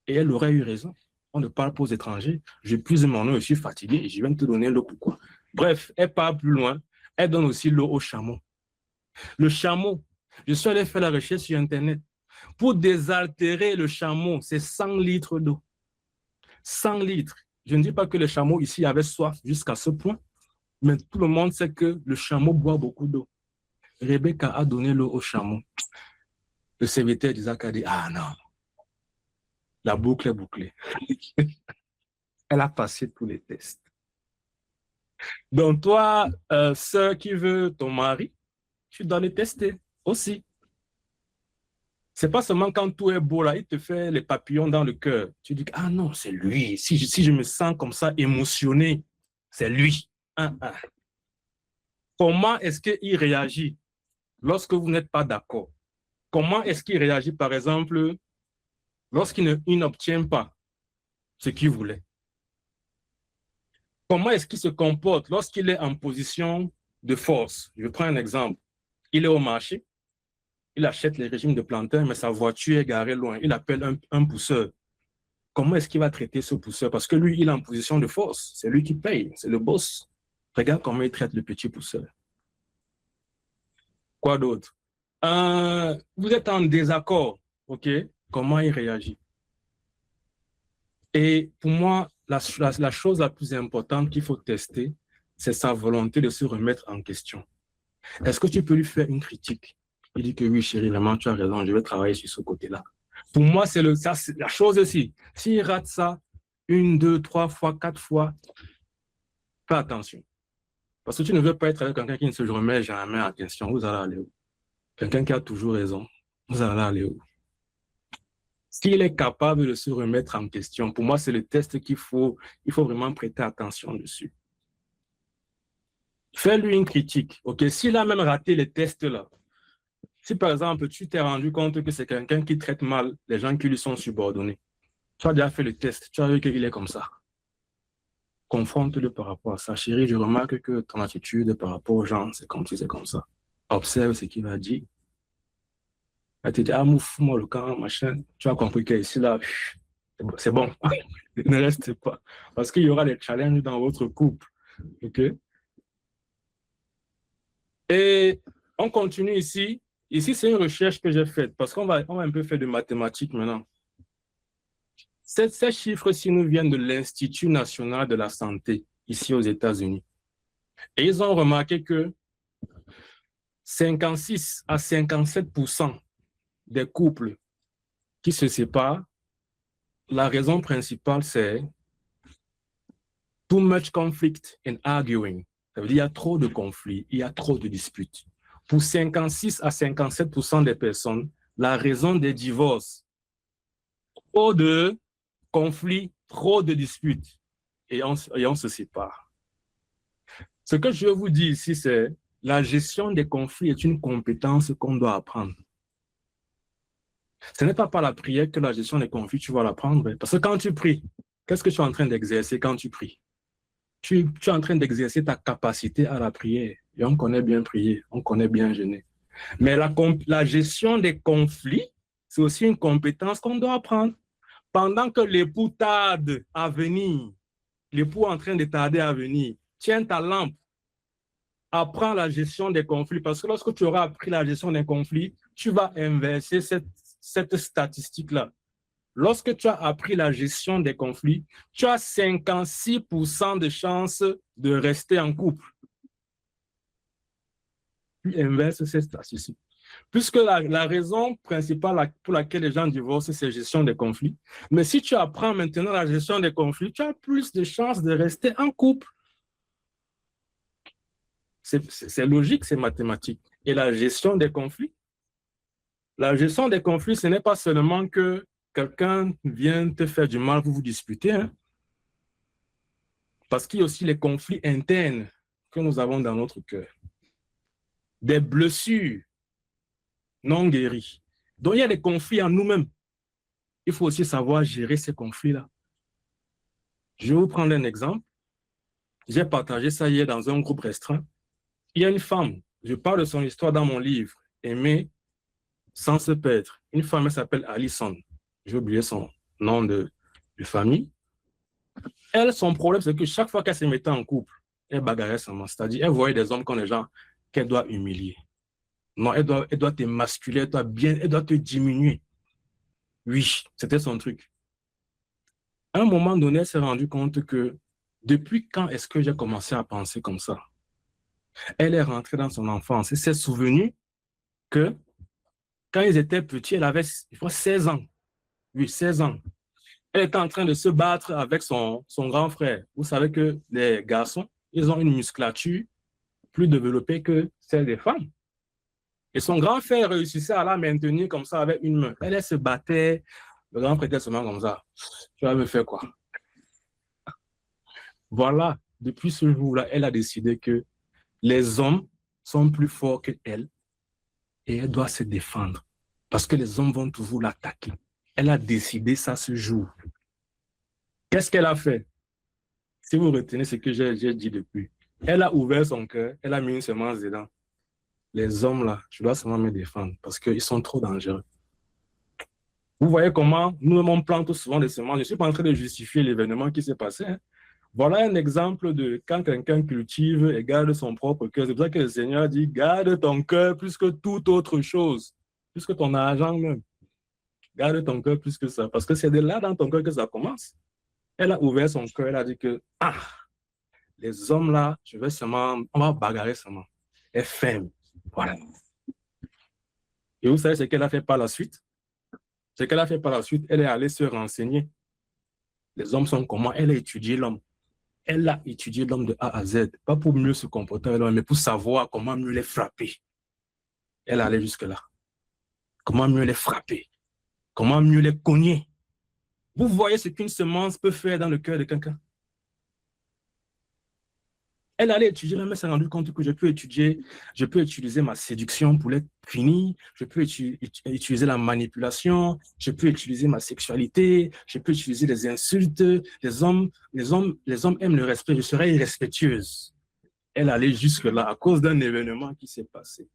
Et elle aurait eu raison. On ne parle pas aux étrangers. Je puise mon eau, je suis fatigué et je viens de te donner l'eau. Pourquoi? Bref, elle part plus loin. Elle donne aussi l'eau au chameau. Le chameau, je suis allé faire la recherche sur Internet. Pour désaltérer le chameau, c'est 100 litres d'eau. 100 litres. Je ne dis pas que le chameau ici avait soif jusqu'à ce point, mais tout le monde sait que le chameau boit beaucoup d'eau. Rebecca a donné l'eau au chameau. Le serviteur d'Isaac a dit, ah non, la boucle est bouclée. Elle a passé tous les tests. Donc toi, sœur qui veut ton mari, tu dois le tester aussi. C'est pas seulement quand tout est beau, là, il te fait les papillons dans le cœur. Tu dis, ah non, c'est lui. Si je me sens comme ça émotionné, c'est lui. Comment est-ce qu'il réagit lorsque vous n'êtes pas d'accord? Comment est-ce qu'il réagit, par exemple, lorsqu'il n'obtient pas ce qu'il voulait? Comment est-ce qu'il se comporte lorsqu'il est en position de force? Je prends un exemple. Il est au marché, il achète les régimes de plantain, mais sa voiture est garée loin. Il appelle un pousseur. Comment est-ce qu'il va traiter ce pousseur? Parce que lui, il est en position de force. C'est lui qui paye, c'est le boss. Regarde comment il traite le petit pousseur. Quoi d'autre? Vous êtes en désaccord, OK? Comment il réagit? Et pour moi, la chose la plus importante qu'il faut tester, c'est sa volonté de se remettre en question. Est-ce que tu peux lui faire une critique? Il dit que oui, chérie, vraiment, tu as raison, je vais travailler sur ce côté-là. Pour moi, c'est la chose aussi. S'il rate ça, 1, 2, 3 fois, 4 fois, fais attention. Parce que tu ne veux pas être avec quelqu'un qui ne se remet jamais en question. Vous allez aller où? Quelqu'un qui a toujours raison. Vous allez aller où? S'il est capable de se remettre en question, pour moi, c'est le test il faut vraiment prêter attention dessus. Fais-lui une critique. OK? S'il a même raté les tests-là, si par exemple, tu t'es rendu compte que c'est quelqu'un qui traite mal les gens qui lui sont subordonnés, tu as déjà fait le test, tu as vu qu'il est comme ça. Confronte-le par rapport à ça. Chérie, je remarque que ton attitude par rapport aux gens, c'est comme si c'est comme ça. Observe ce qu'il va dire. Elle te dit, ah, mouffe-moi le camp, machin. Tu as compris qu'ici, là, c'est bon. Ne reste pas. Parce qu'il y aura des challenges dans votre couple. OK? Et on continue ici. Ici, c'est une recherche que j'ai faite parce qu'on va un peu faire de mathématiques maintenant. Ces chiffres-ci nous viennent de l'Institut national de la santé, ici aux États-Unis. Et ils ont remarqué que 56 à 57% des couples qui se séparent, la raison principale, c'est too much conflict and arguing. Ça veut dire qu'il y a trop de conflits, il y a trop de disputes. Pour 56 à 57% des personnes, la raison des divorces, trop de conflits, trop de disputes, et on se sépare. Ce que je vous dis ici, c'est la gestion des conflits est une compétence qu'on doit apprendre. Ce n'est pas par la prière que la gestion des conflits, tu vas l'apprendre. Parce que quand tu pries, qu'est-ce que tu es en train d'exercer quand tu pries? Tu es en train d'exercer ta capacité à la prière. Et on connaît bien prier, on connaît bien jeûner. Mais la gestion des conflits, c'est aussi une compétence qu'on doit apprendre. Pendant que l'époux tarde à venir, l'époux est en train de tarder à venir, tiens ta lampe, apprends la gestion des conflits. Parce que lorsque tu auras appris la gestion des conflits, tu vas inverser cette statistique-là. Lorsque tu as appris la gestion des conflits, tu as 56% de chances de rester en couple. Tu inverses cette statistique. Puisque la raison principale pour laquelle les gens divorcent, c'est la gestion des conflits. Mais si tu apprends maintenant la gestion des conflits, tu as plus de chances de rester en couple. C'est logique, c'est mathématique. Et la gestion des conflits, ce n'est pas seulement que quelqu'un vient te faire du mal pour vous disputer, hein, parce qu'il y a aussi les conflits internes que nous avons dans notre cœur. Des blessures non guéries. Donc, il y a des conflits en nous-mêmes. Il faut aussi savoir gérer ces conflits-là. Je vais vous prendre un exemple. J'ai partagé ça hier dans un groupe restreint. Il y a une femme, je parle de son histoire dans mon livre, Aimer sans se perdre. Une femme, elle s'appelle Alison. J'ai oublié son nom de famille. Elle, son problème, c'est que chaque fois qu'elle se mettait en couple, elle bagarrait seulement. C'est-à-dire, elle voyait des hommes comme des gens qu'elle doit humilier. Non, elle doit t'émasculer, elle doit te diminuer. Oui, c'était son truc. À un moment donné, elle s'est rendue compte que depuis quand est-ce que j'ai commencé à penser comme ça? Elle est rentrée dans son enfance et s'est souvenue que quand ils étaient petits, elle avait, je crois, 16 ans. Oui, 16 ans. Elle était en train de se battre avec son grand frère. Vous savez que les garçons, ils ont une musculature plus développée que celle des femmes. Et son grand frère réussissait à la maintenir comme ça avec une main. Elle se battait, le grand frère était seulement comme ça. Tu vas me faire quoi? Voilà, depuis ce jour-là, elle a décidé que les hommes sont plus forts qu'elle et elle doit se défendre parce que les hommes vont toujours l'attaquer. Elle a décidé ça ce jour. Qu'est-ce qu'elle a fait? Si vous retenez ce que j'ai dit depuis, elle a ouvert son cœur, elle a mis une semence dedans. Les hommes là, je dois seulement me défendre parce qu'ils sont trop dangereux. Vous voyez comment nous-mêmes on plante souvent des semences. Je ne suis pas en train de justifier l'événement qui s'est passé. Hein. Voilà un exemple de quand quelqu'un cultive et garde son propre cœur. C'est pour ça que le Seigneur dit, garde ton cœur plus que toute autre chose, plus que ton argent même. Garde ton cœur plus que ça, parce que c'est de là dans ton cœur que ça commence. Elle a ouvert son cœur, elle a dit que, les hommes là, on va bagarrer seulement. Elle ferme. Voilà. Et vous savez ce qu'elle a fait par la suite? Ce qu'elle a fait par la suite, elle est allée se renseigner. Les hommes sont comment? Elle a étudié l'homme. Elle a étudié l'homme de A à Z, pas pour mieux se comporter avec l'homme, mais pour savoir comment mieux les frapper. Elle allait jusque-là. Comment mieux les frapper? Comment mieux les cogner? Vous voyez ce qu'une semence peut faire dans le cœur de quelqu'un? Elle allait étudier, mais elle s'est rendue compte que je peux utiliser ma séduction pour les finir, je peux utiliser la manipulation, je peux utiliser ma sexualité, je peux utiliser les insultes. Les hommes aiment le respect, je serai irrespectueuse. Elle allait jusque-là à cause d'un événement qui s'est passé.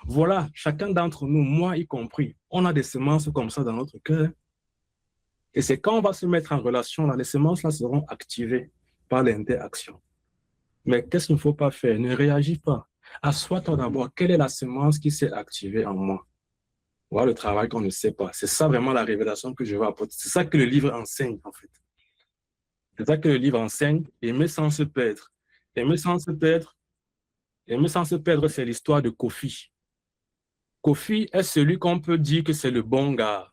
Voilà, chacun d'entre nous, moi y compris, on a des semences comme ça dans notre cœur. Et c'est quand on va se mettre en relation, là, les semences là seront activées par l'interaction. Mais qu'est-ce qu'il ne faut pas faire? Ne réagis pas. Assois-toi d'abord. Quelle est la semence qui s'est activée en moi? Voilà le travail qu'on ne sait pas. C'est ça vraiment la révélation que je vais apporter. C'est ça que le livre enseigne, en fait. C'est ça que le livre enseigne. Aimer sans se perdre. Aimer sans se perdre, c'est l'histoire de Kofi. Kofi est celui qu'on peut dire que c'est le bon gars.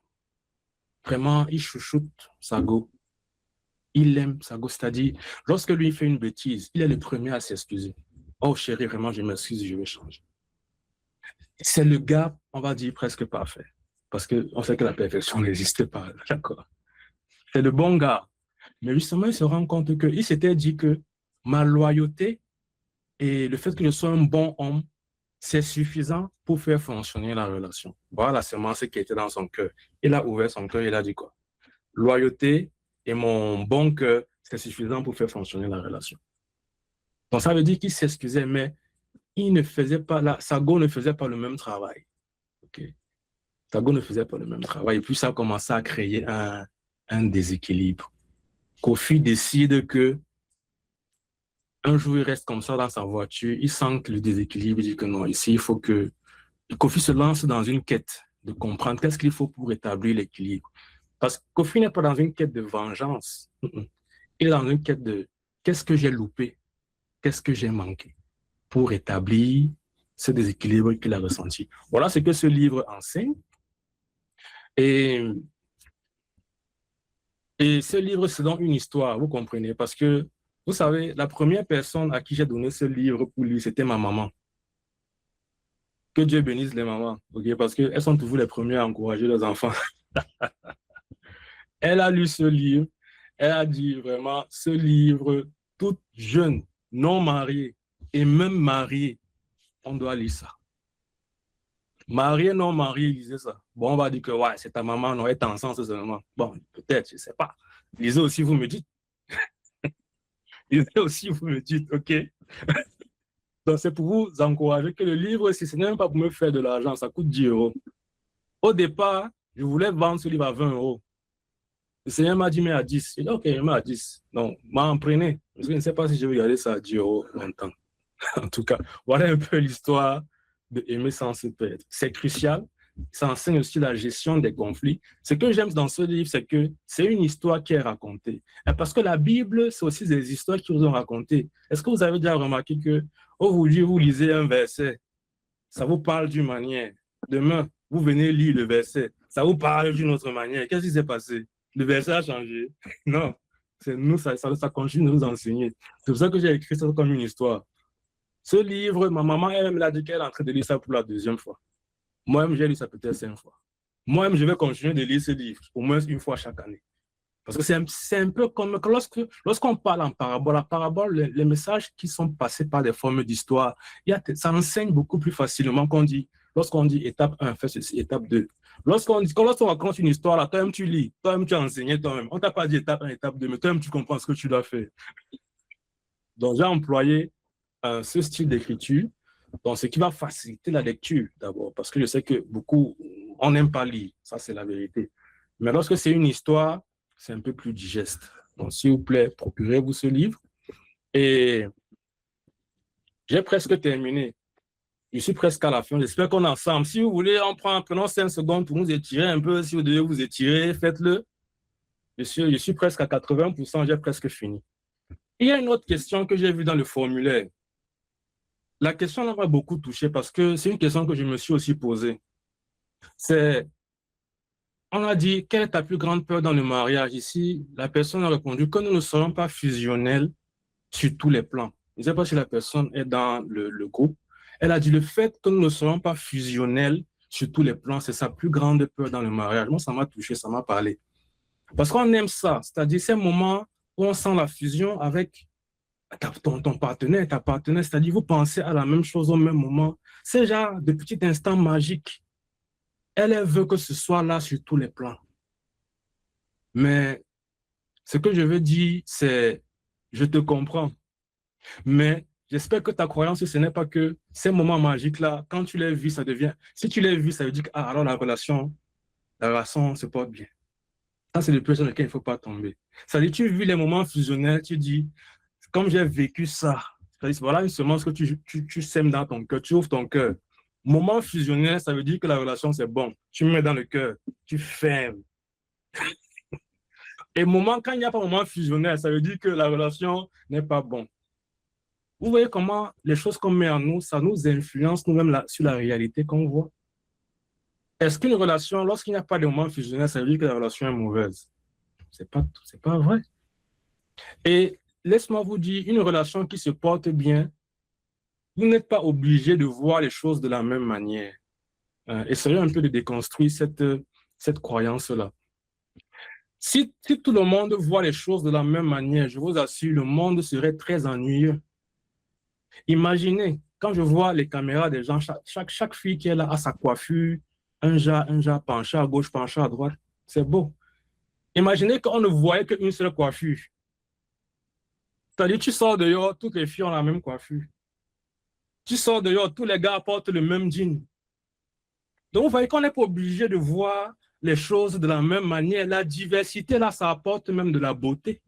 Vraiment, il chouchoute Sago. Il aime Sago, c'est-à-dire, lorsque lui fait une bêtise, il est le premier à s'excuser. Oh chérie, vraiment, je m'excuse, je vais changer. C'est le gars, on va dire, presque parfait. Parce qu'on sait que la perfection n'existe pas, d'accord. C'est le bon gars. Mais justement, il se rend compte qu'il s'était dit que ma loyauté et le fait que je sois un bon homme, c'est suffisant pour faire fonctionner la relation. Voilà la semence qui était dans son cœur. Il a ouvert son cœur, il a dit quoi? Loyauté et mon bon cœur, c'est suffisant pour faire fonctionner la relation. Donc ça veut dire qu'il s'excusait, mais il ne faisait pas, Sago ne faisait pas le même travail. Okay? Sago ne faisait pas le même travail. Et puis ça a commencé à créer un déséquilibre. Kofi décide que un jour, il reste comme ça dans sa voiture, il sent que le déséquilibre, il dit que non, ici, il faut que... Kofi se lance dans une quête de comprendre qu'est-ce qu'il faut pour établir l'équilibre. Parce que Kofi n'est pas dans une quête de vengeance. Il est dans une quête de qu'est-ce que j'ai loupé, qu'est-ce que j'ai manqué pour établir ce déséquilibre qu'il a ressenti. Voilà ce que ce livre enseigne. Et ce livre, c'est donc une histoire, vous comprenez, parce que, vous savez, la première personne à qui j'ai donné ce livre pour lui, c'était ma maman. Que Dieu bénisse les mamans, okay? Parce qu'elles sont toujours les premières à encourager leurs enfants. Elle a lu ce livre, elle a dit vraiment, ce livre, toute jeune, non mariée et même mariée, on doit lire ça. Mariée, non mariée, lisez ça. Bon, on va dire que ouais, c'est ta maman, on est ensemble seulement. Bon, peut-être, je ne sais pas. Lisez aussi, vous me dites. Lisez aussi, vous me dites, OK. Donc, c'est pour vous encourager que le livre, si ce n'est même pas pour me faire de l'argent, ça coûte 10 euros. Au départ, je voulais vendre ce livre à 20 euros. Le Seigneur m'a dit, mais à 10. Il dit, OK, mais à 10. Donc, m'en prenez. Parce que je ne sais pas si je vais garder ça à 10 euros longtemps. En tout cas, voilà un peu l'histoire de Aimer sans se perdre. C'est crucial. Ça enseigne aussi la gestion des conflits. Ce que j'aime dans ce livre, c'est que c'est une histoire qui est racontée. Et parce que la Bible, c'est aussi des histoires qui vous ont racontées. Est-ce que vous avez déjà remarqué que aujourd'hui, vous lisez un verset, ça vous parle d'une manière. Demain, vous venez lire le verset, ça vous parle d'une autre manière. Qu'est-ce qui s'est passé? Le verset a changé. Non, c'est nous, ça continue de nous enseigner. C'est pour ça que j'ai écrit ça comme une histoire. Ce livre, ma maman, elle me l'a dit qu'elle est en train de lire ça pour la deuxième fois. Moi-même, j'ai lu ça peut-être 5 fois. Moi-même, je vais continuer de lire ce livre au moins une fois chaque année. Parce que c'est un peu comme lorsqu'on parle en parabole, la parabole, les messages qui sont passés par des formes d'histoire, ça enseigne beaucoup plus facilement qu'on dit, lorsqu'on dit étape 1, fais ceci, étape 2. Lorsqu'on raconte une histoire, là, toi-même tu lis, toi-même tu as enseigné toi-même. On ne t'a pas dit étape 1, étape 2, mais toi-même tu comprends ce que tu dois faire. Donc, j'ai employé ce style d'écriture, donc ce qui va faciliter la lecture d'abord, parce que je sais que beaucoup, on n'aime pas lire, ça c'est la vérité. Mais lorsque c'est une histoire, c'est un peu plus digeste. Donc, s'il vous plaît, procurez-vous ce livre. Et j'ai presque terminé. Je suis presque à la fin. J'espère qu'on est ensemble. Si vous voulez, prenons 5 secondes pour nous étirer un peu. Si vous devez vous étirer, faites-le. Je suis presque à 80%, j'ai presque fini. Il y a une autre question que j'ai vue dans le formulaire. La question m'a beaucoup touché parce que c'est une question que je me suis aussi posée. On a dit, quelle est ta plus grande peur dans le mariage? Ici, la personne a répondu que nous ne serons pas fusionnels sur tous les plans. Je ne sais pas si la personne est dans le groupe. Elle a dit le fait que nous ne serons pas fusionnels sur tous les plans, c'est sa plus grande peur dans le mariage. Moi, ça m'a touché, ça m'a parlé. Parce qu'on aime ça, c'est-à-dire ces moments où on sent la fusion avec ton partenaire, ta partenaire, c'est-à-dire vous pensez à la même chose au même moment. C'est genre de petits instants magiques. Elle veut que ce soit là sur tous les plans. Mais ce que je veux dire, c'est, je te comprends. Mais j'espère que ta croyance, ce n'est pas que ces moments magiques-là, quand tu les vis, ça devient... Si tu les vis, ça veut dire que alors la relation se porte bien. Ça, c'est le piège dans lequel il ne faut pas tomber. C'est-à-dire, tu vis les moments fusionnels, tu dis, comme j'ai vécu ça, voilà une semence que tu sèmes dans ton cœur, tu ouvres ton cœur. Moment fusionnel, ça veut dire que la relation, c'est bon. Tu me mets dans le cœur, tu fermes. Et quand il n'y a pas de moment fusionnel, ça veut dire que la relation n'est pas bonne. Vous voyez comment les choses qu'on met en nous, ça nous influence nous-mêmes sur la réalité qu'on voit. Est-ce qu'une relation, lorsqu'il n'y a pas de moment fusionnel, ça veut dire que la relation est mauvaise? C'est pas vrai. Et laisse-moi vous dire, une relation qui se porte bien, vous n'êtes pas obligé de voir les choses de la même manière. Essayez un peu de déconstruire cette croyance-là. Si tout le monde voit les choses de la même manière, je vous assure, le monde serait très ennuyeux. Imaginez quand je vois les caméras des gens, chaque fille qui est là a sa coiffure, un jas penché à gauche, penché à droite. C'est beau. Imaginez qu'on ne voyait qu'une seule coiffure. C'est-à-dire, tu sors dehors, toutes les filles ont la même coiffure. Tu sors dehors, tous les gars portent le même jean. Donc, vous voyez qu'on n'est pas obligé de voir les choses de la même manière. La diversité, là, ça apporte même de la beauté.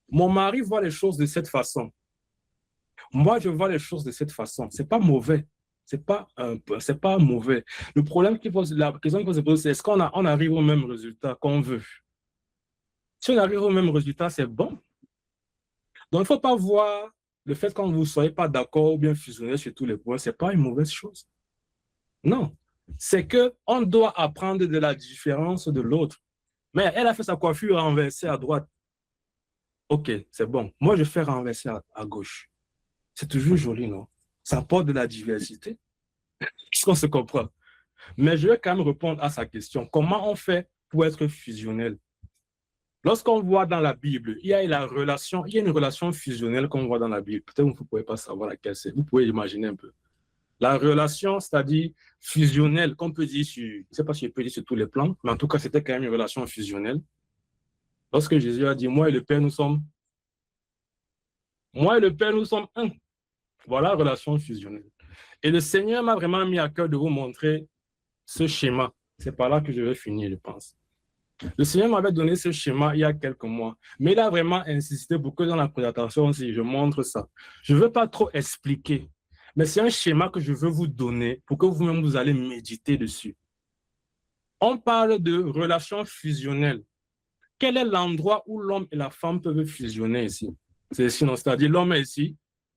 Mon mari voit les choses de cette façon. Moi, je vois les choses de cette façon. Ce n'est pas mauvais. C'est pas mauvais. Le problème la question qu'il faut se poser, c'est est-ce qu'on arrive au même résultat qu'on veut? Si on arrive au même résultat, c'est bon. Donc, il ne faut pas voir le fait que vous ne soyez pas d'accord ou bien fusionner sur tous les points, ce n'est pas une mauvaise chose. Non. C'est qu'on doit apprendre de la différence de l'autre. Mais elle a fait sa coiffure renversée à droite. OK, c'est bon. Moi, je fais renverser à gauche. C'est toujours joli, non? Ça apporte de la diversité. Est-ce qu'on se comprend? Mais je vais quand même répondre à sa question. Comment on fait pour être fusionnel? Lorsqu'on voit dans la Bible, il y a une relation fusionnelle qu'on voit dans la Bible. Peut-être que vous ne pouvez pas savoir laquelle c'est. Vous pouvez imaginer un peu. La relation, c'est-à-dire fusionnelle, qu'on peut dire sur, je ne sais pas si je peux dire sur tous les plans, mais en tout cas, c'était quand même une relation fusionnelle. Lorsque Jésus a dit, moi et le Père, nous sommes un. Voilà la relation fusionnelle. Et le Seigneur m'a vraiment mis à cœur de vous montrer ce schéma. C'est par là que je vais finir, je pense. Le Seigneur m'avait donné ce schéma il y a quelques mois, mais il a vraiment insisté pour que dans la présentation aussi, je montre ça. Je ne veux pas trop expliquer, mais c'est un schéma que je veux vous donner pour que vous-même vous allez méditer dessus. On parle de relations fusionnelles. Quel est l'endroit où l'homme et la femme peuvent fusionner ici? C'est ici, non? C'est-à-dire l'homme est ici,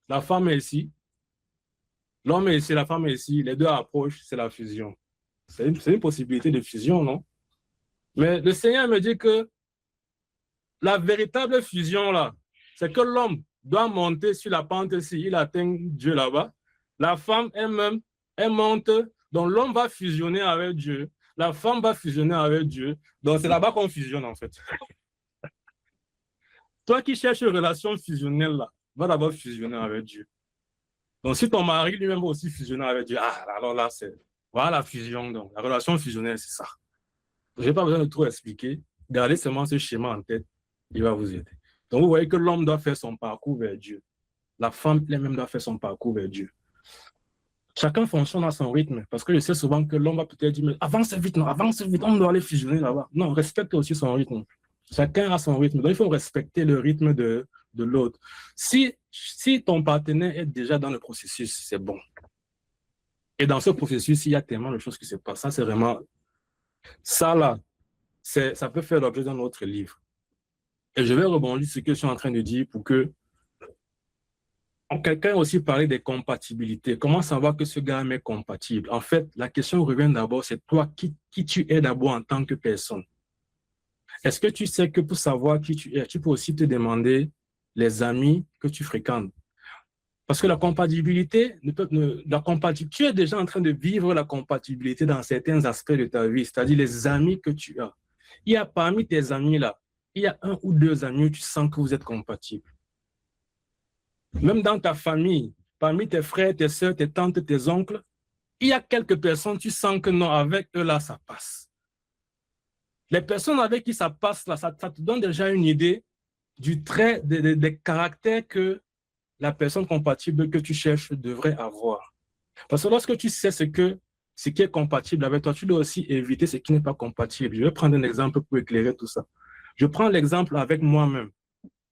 la femme est ici, l'homme est ici, la femme est ici, les deux approchent, c'est la fusion. C'est une possibilité de fusion, non? Mais le Seigneur me dit que la véritable fusion, là, c'est que l'homme doit monter sur la pente ici, il atteint Dieu là-bas. La femme elle-même, elle monte, donc l'homme va fusionner avec Dieu, la femme va fusionner avec Dieu, donc c'est là-bas qu'on fusionne en fait. Toi qui cherches une relation fusionnelle, là, va d'abord fusionner avec Dieu. Donc si ton mari lui-même va aussi fusionner avec Dieu, alors là, voilà la fusion, donc la relation fusionnelle, c'est ça. Je n'ai pas besoin de trop expliquer. Gardez seulement ce schéma en tête. Il va vous aider. Donc, vous voyez que l'homme doit faire son parcours vers Dieu. La femme elle-même doit faire son parcours vers Dieu. Chacun fonctionne à son rythme. Parce que je sais souvent que l'homme va peut-être dire, mais avance vite, non, avance vite, on doit aller fusionner là-bas. Non, respecte aussi son rythme. Chacun a son rythme. Donc, il faut respecter le rythme de l'autre. Si ton partenaire est déjà dans le processus, c'est bon. Et dans ce processus, il y a tellement de choses qui se passent. Ça, c'est vraiment... Ça, là, ça peut faire l'objet d'un autre livre. Et je vais rebondir sur ce que je suis en train de dire pour que quelqu'un a aussi parlé des compatibilités. Comment savoir que ce gars est compatible? En fait, la question revient d'abord, c'est toi qui tu es d'abord en tant que personne. Est-ce que tu sais que pour savoir qui tu es, tu peux aussi te demander les amis que tu fréquentes? Parce que la compatibilité, tu es déjà en train de vivre la compatibilité dans certains aspects de ta vie, c'est-à-dire les amis que tu as. Il y a parmi tes amis là, il y a un ou deux amis où tu sens que vous êtes compatibles. Même dans ta famille, parmi tes frères, tes soeurs, tes tantes, tes oncles, il y a quelques personnes, tu sens que non, avec eux là, ça passe. Les personnes avec qui ça passe là, ça te donne déjà une idée du trait, des caractères que la personne compatible que tu cherches devrait avoir. Parce que lorsque tu sais ce qui est compatible avec toi, tu dois aussi éviter ce qui n'est pas compatible. Je vais prendre un exemple pour éclairer tout ça. Je prends l'exemple avec moi-même.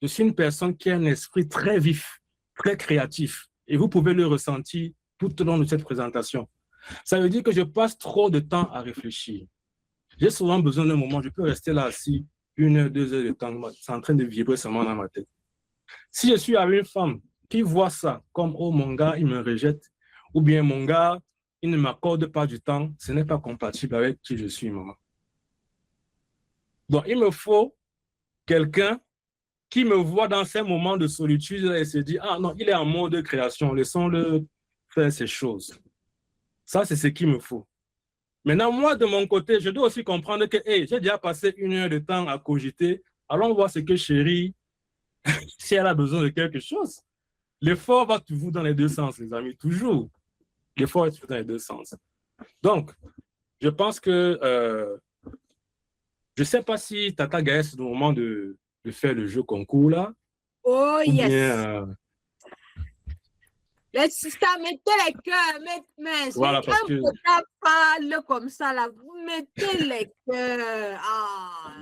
Je suis une personne qui a un esprit très vif, très créatif. Et vous pouvez le ressentir tout au long de cette présentation. Ça veut dire que je passe trop de temps à réfléchir. J'ai souvent besoin d'un moment, je peux rester là assis 1 heure, 2 heures de temps, c'est en train de vibrer seulement dans ma tête. Si je suis avec une femme qui voit ça comme « oh, mon gars, il me rejette » ou bien « mon gars, il ne m'accorde pas du temps », ce n'est pas compatible avec qui je suis, maman. Donc, il me faut quelqu'un qui me voit dans ces moments de solitude et se dit « ah non, il est en mode création, laissons-le faire ces choses ». Ça, c'est ce qu'il me faut. Maintenant, moi, de mon côté, je dois aussi comprendre que hey, j'ai déjà passé 1 heure de temps à cogiter. Allons voir ce que chérie, si elle a besoin de quelque chose. l'effort va toujours dans les deux sens, les amis, toujours. L'effort est toujours dans les deux sens. Donc, je pense que, je ne sais pas si Tata Gaël, c'est le moment de faire le jeu concours là. Oh, Ou yes. bien, Les sisters, mettez les cœurs, mais voilà, parce que... parle comme ça, là, vous mettez les cœurs. Ah,